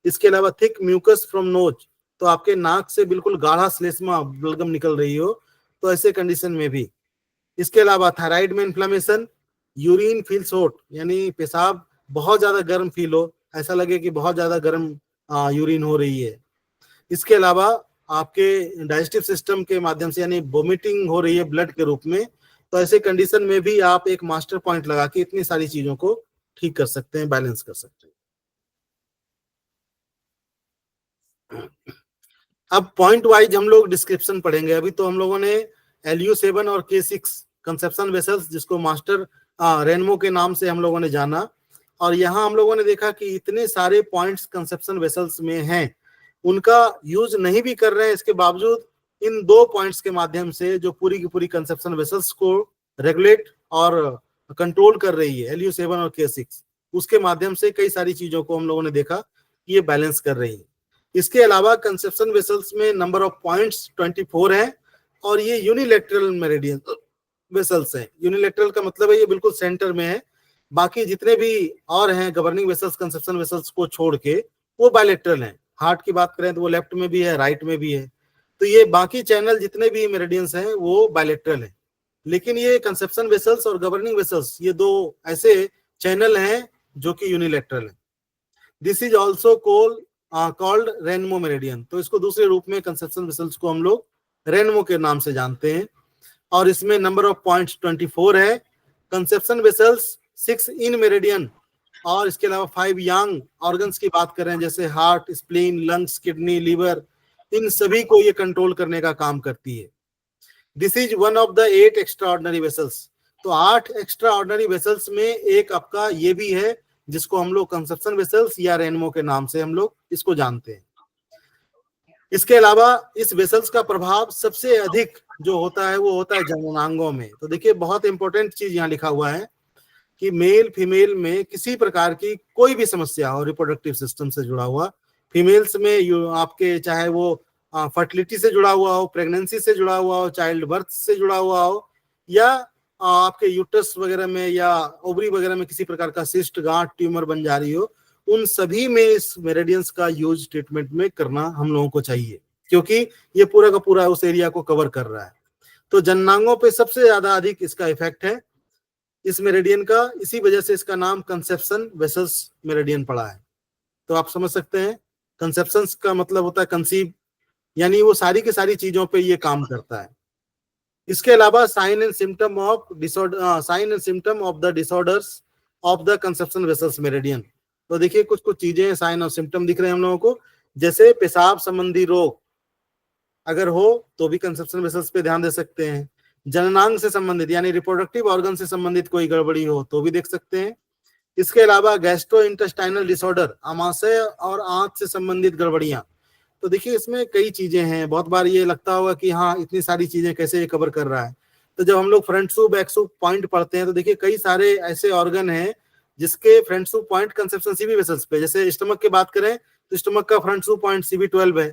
इसके अलावा थिक म्यूकस फ्रॉम नोज, तो आपके नाक से बिल्कुल गाढ़ा श्लेष्मा बलगम निकल रही हो, तो ऐसे कंडीशन में भी। इसके अलावा थायराइड में इन्फ्लेमेशन, यूरिन फील्स हॉट यानी पेशाब बहुत ज्यादा गर्म फील हो, ऐसा लगे कि बहुत ज्यादा गर्म यूरिन हो रही है। इसके अलावा आपके डाइजेस्टिव सिस्टम के माध्यम से यानी वोमिटिंग हो रही है ब्लड के रूप में, तो ऐसे कंडीशन में भी आप एक मास्टर पॉइंट लगा के इतनी सारी चीजों को ठीक कर सकते हैं, बैलेंस कर सकते हैं। अब पॉइंट वाइज हम लोग डिस्क्रिप्शन पढ़ेंगे। अभी तो हम लोगों ने LU7 और K6 कंसेप्शन वेसल्स, जिसको मास्टर रेनमो के नाम से हम लोगों ने जाना, और यहाँ हम लोगों ने देखा कि इतने सारे पॉइंट्स कंसेप्शन वेसल्स में हैं, उनका यूज नहीं भी कर रहे हैं, इसके बावजूद इन 2 पॉइंट्स के माध्यम से जो पूरी की पूरी कंसेप्शन वेसल्स को रेगुलेट और कंट्रोल कर रही है, LU7 और K6, उसके माध्यम से कई सारी चीजों को हम लोगों ने देखा कि ये बैलेंस कर रही है। इसके अलावा कंसेप्शन वेसल्स में नंबर ऑफ पॉइंट्स 24 है, और ये यूनिलैटरल मेरिडियन वेसल्स हैं। यूनिलैटरल का मतलब है ये बिल्कुल सेंटर में है, बाकी जितने भी और हैं गवर्निंग वेसल्स कंसेप्शन वेसल्स को छोड़ के वो बायलेटरल हैं। हार्ट की बात करें तो वो लेफ्ट में भी है, राइट में भी है। तो ये बाकी चैनल जितने भी मेरिडियंस हैं वो बायलेटरल हैं। लेकिन ये कंसेप्शन वेसल्स और गवर्निंग वेसल्स ये दो ऐसे चैनल हैं जो कि यूनिलैटरल है। This is also called Ren Mai meridian. तो इसको दूसरे रूप में कंसेप्शन वेसल्स को हम लोग रेनमो के नाम से जानते हैं। और इसमें नंबर ऑफ पॉइंट्स 24 है। कंसेप्शन वेसल्स 6 इन मेरिडियन और इसके अलावा 5 यांग ऑर्गन्स की बात करें जैसे heart, spleen, lungs, kidney, liver, इन सभी को ये कंट्रोल करने का काम करती है। This is one of the 8 extraordinary vessels. तो 8 एक्स्ट्रा ऑर्डिनरी वेसल्स में एक आपका ये भी है जिसको हम लोग कंसेप्शन वेसल्स या रेनमो के नाम से हम लोग इसको जानते हैं। इसके अलावा इस वेसल्स का प्रभाव सबसे अधिक जो होता है वो होता है जननांगों में। तो देखिए बहुत इंपॉर्टेंट चीज यहाँ लिखा हुआ है कि मेल फीमेल में किसी प्रकार की कोई भी समस्या हो रिप्रोडक्टिव सिस्टम से जुड़ा हुआ, फीमेल्स में आपके चाहे वो फर्टिलिटी से जुड़ा हुआ हो, प्रेगनेंसी से जुड़ा हुआ हो, चाइल्ड बर्थ से जुड़ा हुआ हो, या आपके यूटस वगैरह में या ओवरी वगैरह में किसी प्रकार का सिस्ट, गांठ, ट्यूमर बन जा रही हो, उन सभी में इस मेरिडियंस का यूज ट्रीटमेंट में करना हम लोगों को चाहिए क्योंकि ये पूरा का पूरा उस एरिया को कवर कर रहा है। तो जननांगों पे सबसे ज्यादा अधिक इसका इफेक्ट है इस मेरिडियन का, इसी वजह से इसका नाम कंसेप्शन वेसल्स मेरिडियन पड़ा है। तो आप समझ सकते हैं कंसेप्शन का मतलब होता है कंसीव, यानी वो सारी की सारी चीजों पे ये काम करता है। इसके अलावा sign and symptom of the disorders of the conception vessels meridian. तो देखिए कुछ कुछ चीजें साइन और सिम्टम दिख रहे हैं हम लोगों को, जैसे पेशाब संबंधी रोग अगर हो तो भी कंसेप्शन वेसल्स पे ध्यान दे सकते हैं। जननांग से संबंधित यानी रिप्रोडक्टिव ऑर्गन से संबंधित कोई गड़बड़ी हो तो भी देख सकते हैं। इसके अलावा गैस्ट्रो इंटेस्टाइनल डिसऑर्डर, आमाशय और आंत से संबंधित गड़बड़ियां। तो देखिए इसमें कई चीजें हैं। बहुत बार ये लगता होगा कि हाँ इतनी सारी चीजें कैसे ये कवर कर रहा है। तो जब हम लोग front soup back soup point पढ़ते हैं तो देखिए कई सारे ऐसे ऑर्गन हैं जिसके front soup point conception CB vessels पे, जैसे स्टमक की बात करें तो स्टमक का फ्रंट सूप पॉइंट CB12 है।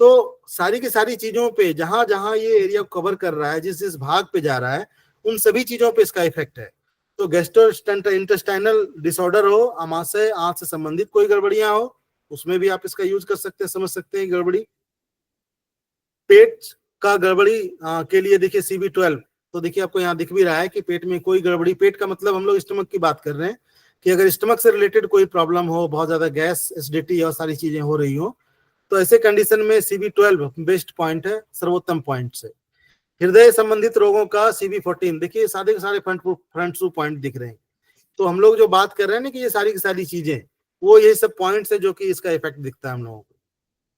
तो सारी की सारी चीजों पे जहां जहां ये एरिया कवर कर रहा है, जिस जिस भाग पे जा रहा है, उन सभी चीजों पे इसका इफेक्ट है। तो गैस्ट्रो इंटेस्टाइनल डिसऑर्डर हो, आमाशय आंत से संबंधित कोई गड़बड़ियां हो, उसमें भी आप इसका यूज कर सकते हैं, समझ सकते हैं गड़बड़ी। पेट का गड़बड़ी के लिए देखिए CB12। तो देखिए आपको यहाँ दिख भी रहा है कि पेट में कोई गड़बड़ी, पेट का मतलब हम लोग स्टमक की बात कर रहे हैं कि अगर स्टमक से रिलेटेड कोई प्रॉब्लम हो, बहुत ज्यादा गैस, एसिडिटी और सारी चीजें हो रही हो, तो ऐसे कंडीशन में CB12 बेस्ट पॉइंट है, सर्वोत्तम पॉइंट से। हृदय संबंधित रोगों का CB14। देखिए सारे के सारे फ्रंट सूप पॉइंट दिख रहे हैं। तो हम लोग जो बात कर रहे हैं ना कि ये सारी की सारी चीजें, वो यही सब पॉइंट्स है जो कि इसका इफेक्ट दिखता है हम लोगों को।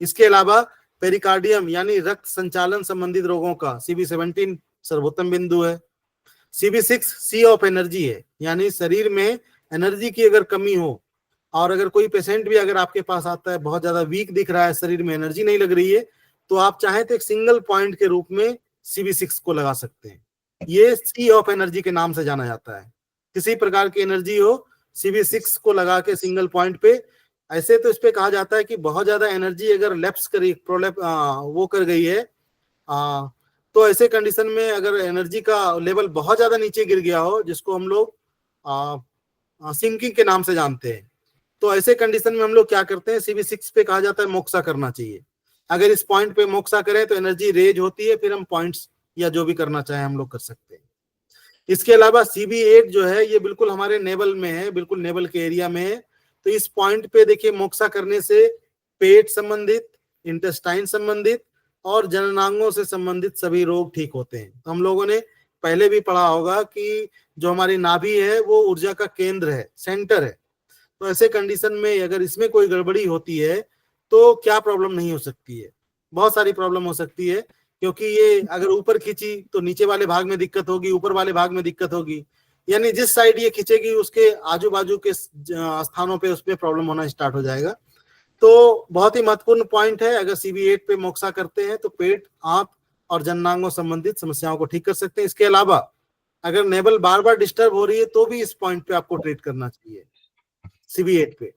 इसके अलावा पेरिकार्डियम यानी रक्त संचालन संबंधित रोगों का CB17 सर्वोत्तम बिंदु है। CB6 सी ऑफ एनर्जी है, यानी शरीर में एनर्जी की अगर कमी हो और अगर कोई पेशेंट भी अगर आपके पास आता है बहुत ज्यादा वीक दिख रहा है, शरीर में एनर्जी नहीं लग रही है, तो आप चाहें तो एक सिंगल पॉइंट के रूप में CB6 को लगा सकते हैं। ये सी ऑफ एनर्जी के नाम से जाना जाता है। किसी प्रकार की एनर्जी हो, CB6 को लगा के सिंगल पॉइंट पे, ऐसे तो इस पे कहा जाता है कि बहुत ज्यादा एनर्जी अगर लैप्स करी वो कर गई है, तो ऐसे कंडीशन में अगर एनर्जी का लेवल बहुत ज्यादा नीचे गिर गया हो, जिसको हम लोग सिंकिंग के नाम से जानते हैं, तो ऐसे कंडीशन में हम लोग क्या करते हैं, CB6 पे कहा जाता है मोक्सा करना चाहिए। अगर इस पॉइंट पे मोक्सा करें तो एनर्जी रेज होती है, फिर हम पॉइंट्स या जो भी करना चाहे हम लोग कर सकते हैं। इसके अलावा CB8 जो है ये बिल्कुल हमारे नेवल में है, बिल्कुल नेवल के एरिया में है। तो इस पॉइंट पे देखिए मोक्सा करने से पेट संबंधित, इंटेस्टाइन संबंधित और जननांगों से संबंधित सभी रोग ठीक होते हैं। तो हम लोगों ने पहले भी पढ़ा होगा कि जो हमारी नाभि है वो ऊर्जा का केंद्र है, सेंटर है। तो ऐसे कंडीशन में अगर इसमें कोई गड़बड़ी होती है तो क्या प्रॉब्लम नहीं हो सकती है, बहुत सारी प्रॉब्लम हो सकती है, क्योंकि ये अगर ऊपर खींची तो नीचे वाले भाग में दिक्कत होगी, ऊपर वाले भाग में दिक्कत होगी, यानी जिस साइड ये खींचेगी उसके आजू बाजू के स्थानों पे उसमें प्रॉब्लम होना स्टार्ट हो जाएगा। तो बहुत ही महत्वपूर्ण पॉइंट है, अगर CB8 पे मोक्सा करते हैं तो पेट, आंत और जननांगों संबंधित समस्याओं को ठीक कर सकते हैं। इसके अलावा अगर नेवल बार बार डिस्टर्ब हो रही है तो भी इस पॉइंट पे आपको ट्रीट करना चाहिए, CB8 पे।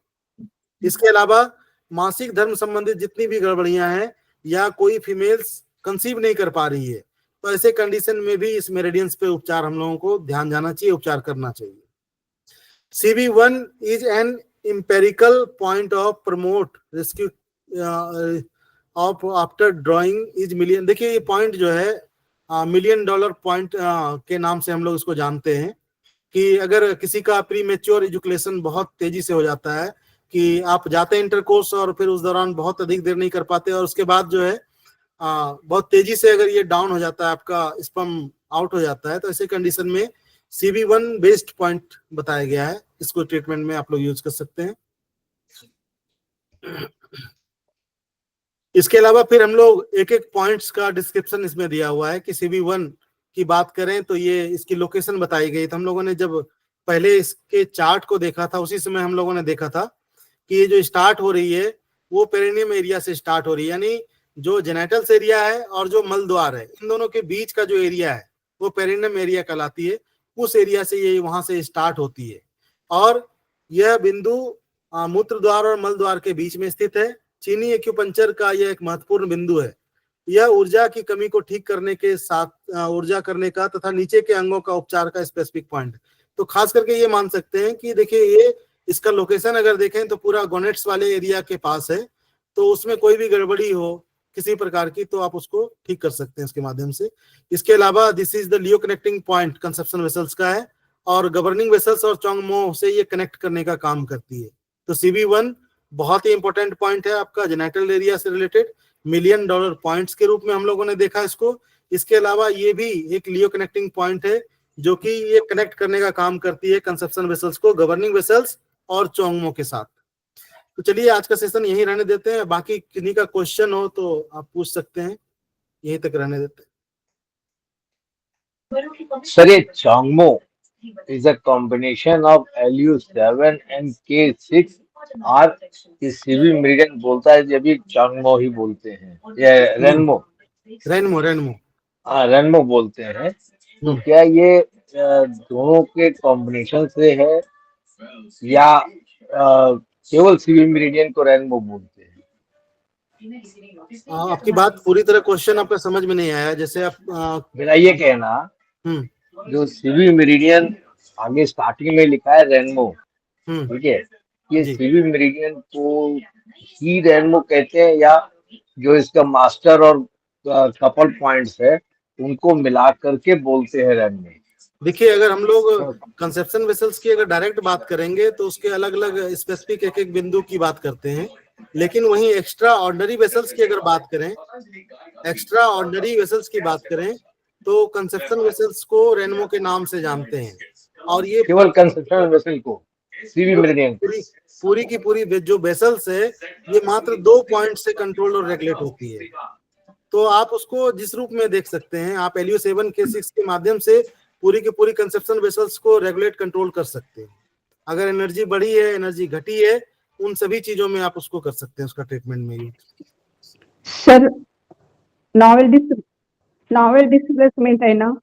इसके अलावा मासिक धर्म संबंधित जितनी भी गड़बड़ियां हैं या कोई फीमेल्स कंसीव नहीं कर पा रही है, तो ऐसे कंडीशन में भी इस मेरिडियंस पे उपचार हम लोगों को ध्यान जाना चाहिए, उपचार करना चाहिए। CB1 is an empirical point of promote rescue of after drawing is million। देखिए ये पॉइंट जो है $1,000,000 पॉइंट के नाम से हम लोग इसको जानते हैं कि अगर किसी का प्री मेच्योर एजुकेशन बहुत तेजी से हो जाता है कि आप जाते हैं इंटरकोर्स और फिर उस दौरान बहुत अधिक देर नहीं कर पाते और उसके बाद जो है बहुत तेजी से अगर ये डाउन हो जाता है, आपका स्पर्म आउट हो जाता है, तो ऐसे कंडीशन में CB1 बेस्ड पॉइंट बताया गया है। इसको ट्रीटमेंट में आप लोग यूज कर सकते हैं। इसके अलावा फिर हम लोग एक एक पॉइंट्स का डिस्क्रिप्शन इसमें दिया हुआ है कि CB1 की बात करें तो ये इसकी लोकेशन बताई गई। तो हम लोगों ने जब पहले इसके चार्ट को देखा था उसी समय हम लोगों ने देखा था कि ये जो स्टार्ट हो रही है वो पेरिनियम एरिया से स्टार्ट हो रही है, यानी जो जेनेटल्स एरिया है और जो मल द्वार है इन दोनों के बीच का जो एरिया है वो पेरिनियम एरिया कहलाती है। उस एरिया से ये वहां से स्टार्ट होती है और यह बिंदु मूत्र द्वार और मल द्वार के बीच में स्थित है। चीनी एक्यूपंक्चर का यह एक महत्वपूर्ण बिंदु है। यह ऊर्जा की कमी को ठीक करने के साथ ऊर्जा करने का तथा नीचे के अंगों का उपचार का स्पेसिफिक पॉइंट। तो खास करके ये मान सकते हैं कि देखिए ये इसका लोकेशन अगर देखें तो पूरा गोनेट्स वाले एरिया के पास है, तो उसमें कोई भी गड़बड़ी हो किसी प्रकार की तो आप उसको ठीक कर सकते हैं इसके माध्यम से। इसके अलावा this is the Leo connecting point conception vessels का है और गवर्निंग वेसल्स और चोंगमो से ये कनेक्ट करने का काम करती है। तो CB1 बहुत ही इंपॉर्टेंट पॉइंट है आपका जेनेटल एरिया से रिलेटेड, $1,000,000 पॉइंट्स के रूप में हम लोगों ने देखा इसको। इसके अलावा ये भी एक लियो कनेक्टिंग पॉइंट है जो कि ये कनेक्ट करने का काम करती है कंसेप्शन वेसल्स को गवर्निंग वेसल्स और चोंगमो के साथ। तो चलिए आज का सेशन यहीं रहने देते हैं, बाकी किन्हीं का क्वेश्चन हो तो आप पूछ सकते हैं, यहीं तक रहने देते हैं। सर ये चोंगमो is a combination of Lu7 and K6 और CB मेरिडियन बोलता है जब ये चोंगमो ही बोलते हैं या रेनमो रेनमो बोलते हैं। तो क्या ये दोनों के कॉम्बिनेशन से है या केवल CB मेरिडियन को रेनमो बोलते हैं? आपकी बात पूरी तरह क्वेश्चन आपका समझ में नहीं आया। जैसे आप मेरा ये कहना जो CB मेरिडियन आगे स्टार्टिंग में लिखा है रेनमो, ठीक है, ये CB मेरिडियन को ही रेनमो कहते हैं या जो इसका मास्टर और कपल पॉइंट्स है उनको मिला करके बोलते हैं रेनमो? देखिए अगर हम लोग कंसेप्शन वेसल्स की अगर डायरेक्ट बात करेंगे तो उसके अलग अलग स्पेसिफिक एक एक बिंदु की बात करते हैं, लेकिन वहीं एक्स्ट्रा ऑर्डिनरी वेसल्स की अगर बात करें, एक्स्ट्रा ऑर्डिनरी वेसल्स की बात करें तो कंसेप्शन वेसल्स को रेनमो के नाम से जानते हैं। और ये केवल कंसेप्शन वेसल को CB मेरिडियन पूरी की पूरी जो वेसल्स है ये मात्र 2 पॉइंट से कंट्रोल और रेगुलेट होती है। तो आप उसको जिस रूप में देख सकते हैं, आप Lu7 K6 के माध्यम से पूरी की पूरी कंसेप्शन वेसल्स को रेगुलेट कंट्रोल कर सकते हैं। अगर एनर्जी बढ़ी है, एनर्जी घटी है, उन सभी चीजों में आप उसको कर सकते हैं उसका ट्रीटमेंट में। सर नॉवेल डिस्प्लेसमेंट है ना,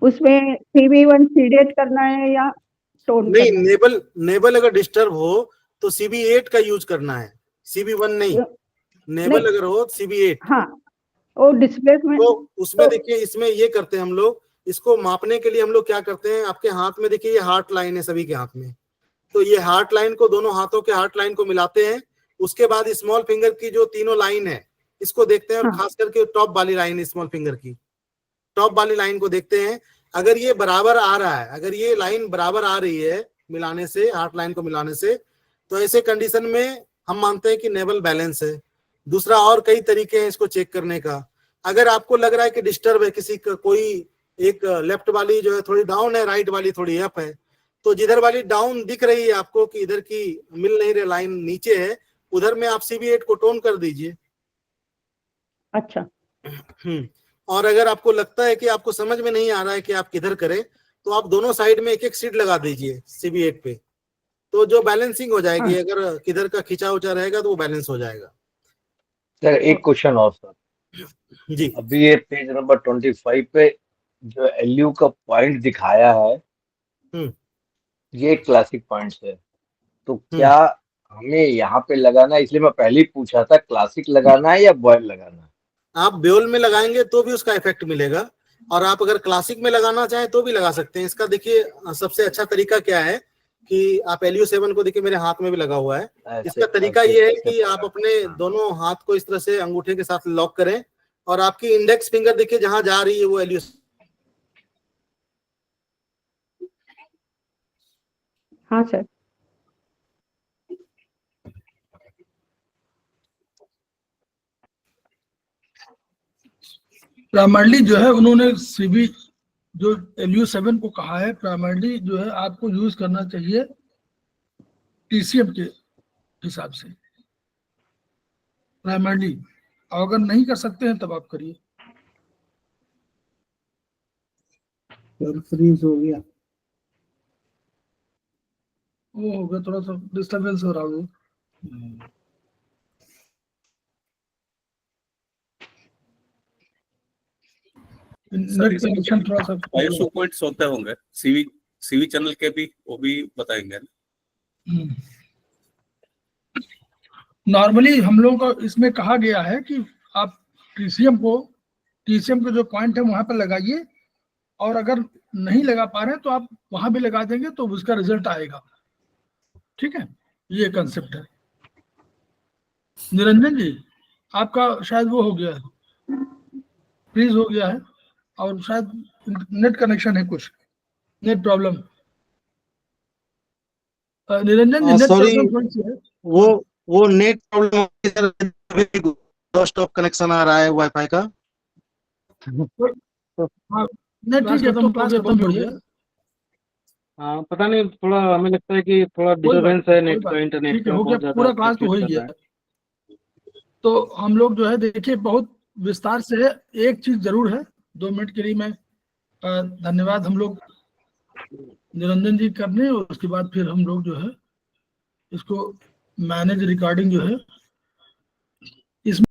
उसमें CB1 सीडेट करना है या टोन? नहीं, नेबल अगर डिस्टर्ब हो तो CB8 का यूज करना है, CB1 नहीं। नेबल अगर हो CB8। हाँ, वो डिस्प्लेसमेंट तो उसमें देखिए इसमें ये करते हैं हम लोग, इसको मापने के लिए हम लोग क्या करते हैं, आपके हाथ में देखिए ये हार्ट लाइन है सभी के हाथ में, तो ये हार्ट लाइन को दोनों हाथों के हार्ट लाइन को मिलाते हैं। उसके बाद स्मॉल फिंगर की जो तीनों लाइन है इसको देखते हैं और खास करके टॉप वाली लाइन स्मॉल फिंगर की टॉप वाली लाइन को देखते हैं। अगर ये बराबर आ रहा है, अगर ये लाइन बराबर आ रही है मिलाने से, हार्ट लाइन को मिलाने से, तो ऐसे कंडीशन में हम मानते हैं कि नेवल बैलेंस है। दूसरा और कई तरीके हैं इसको चेक करने का। अगर आपको लग रहा है कि डिस्टर्ब है किसी का, कोई एक लेफ्ट वाली जो है थोड़ी डाउन है, राइट वाली थोड़ी अप है, तो जिधर वाली डाउन दिख रही है आपको कि इधर की मिल नहीं रही लाइन नीचे है, उधर में आप CB8 को टोन कर दीजिए। अच्छा। और अगर आपको लगता है कि आपको समझ में नहीं आ रहा है कि आप किधर करें, तो आप दोनों साइड में एक एक सीट लगा दीजिए CB8 पे, तो जो बैलेंसिंग हो जाएगी। अगर किधर का खिंचा उचा रहेगा तो वो बैलेंस हो जाएगा। सर एक क्वेश्चन और सर जी, अभी ये पेज नंबर 25 पे जो LU का पॉइंट दिखाया है ये क्लासिक पॉइंट्स है, तो क्या हमें यहाँ पे लगाना है? इसलिए मैं पहले ही पूछा था क्लासिक लगाना है या बॉयल लगाना है। आप ब्योल में लगाएंगे तो भी उसका इफेक्ट मिलेगा, और आप अगर क्लासिक में लगाना चाहें तो भी लगा सकते हैं। इसका देखिए सबसे अच्छा तरीका क्या है कि आप LU7 को देखिए, मेरे हाथ में भी लगा हुआ है। ऐसे- इसका तरीका ऐसे- ये है ऐसे कि आप अपने दोनों हाथ को इस तरह से अंगूठे के साथ लॉक करें और आपकी इंडेक्स फिंगर देखिए जहां जा रही है वो LU। हाँ सर। प्राइमरली जो है उन्होंने सीबी जो LU7 को कहा है, प्राइमरली जो है आपको यूज करना चाहिए TCM के हिसाब से प्राइमरली। अगर नहीं कर सकते हैं तब आप करिए। फ्रीज हो गया। वो हो गया, थोड़ा सा डिस्टरबेंस हो रहा है। नेट कनेक्शन थोड़ा सा ISO पॉइंट्स होते होंगे सीवी चैनल के भी, वो भी बताएंगे। नॉर्मली हम लोगों को इसमें कहा गया है कि आप TCM के जो पॉइंट है वहां पर लगाइए, और अगर नहीं लगा पा रहे हैं तो आप वहां भी लगा देंगे तो उसका रिजल्ट आएगा। ठीक है, ये कंसेप्ट है। निरंजन जी, आपका शायद वो हो गया है, फ्रीज हो गया है, और शायद नेट कनेक्शन है, कुछ नेट प्रॉब्लम। निरंजन जी, नेट सॉरी, प्रॉब्लम थोड़ी सी है। वो नेट प्रॉब्लम, स्टॉप कनेक्शन आ रहा है वाईफाई का। हाँ, नेट ठीक है, तुम क्लास खत्म हो गया। हाँ, पता नहीं, थोड़ा हमें लगता है कि थोड़ा डिस्टर्बेंस है नेट का, इंटरनेट ठीक है, का हो गया, बहुत ज्यादा पूरा क्लास तो हो ही फ्लक्चुएट कर गया। रहा है। तो हम लोग जो है देखिए बहुत विस्तार से है। एक चीज जरूर है, 2 मिनट के लिए मैं धन्यवाद हम लोग निरंजन जी करने, और उसके बाद फिर हम लोग जो है इसको मैनेज रिकॉर्डिंग जो है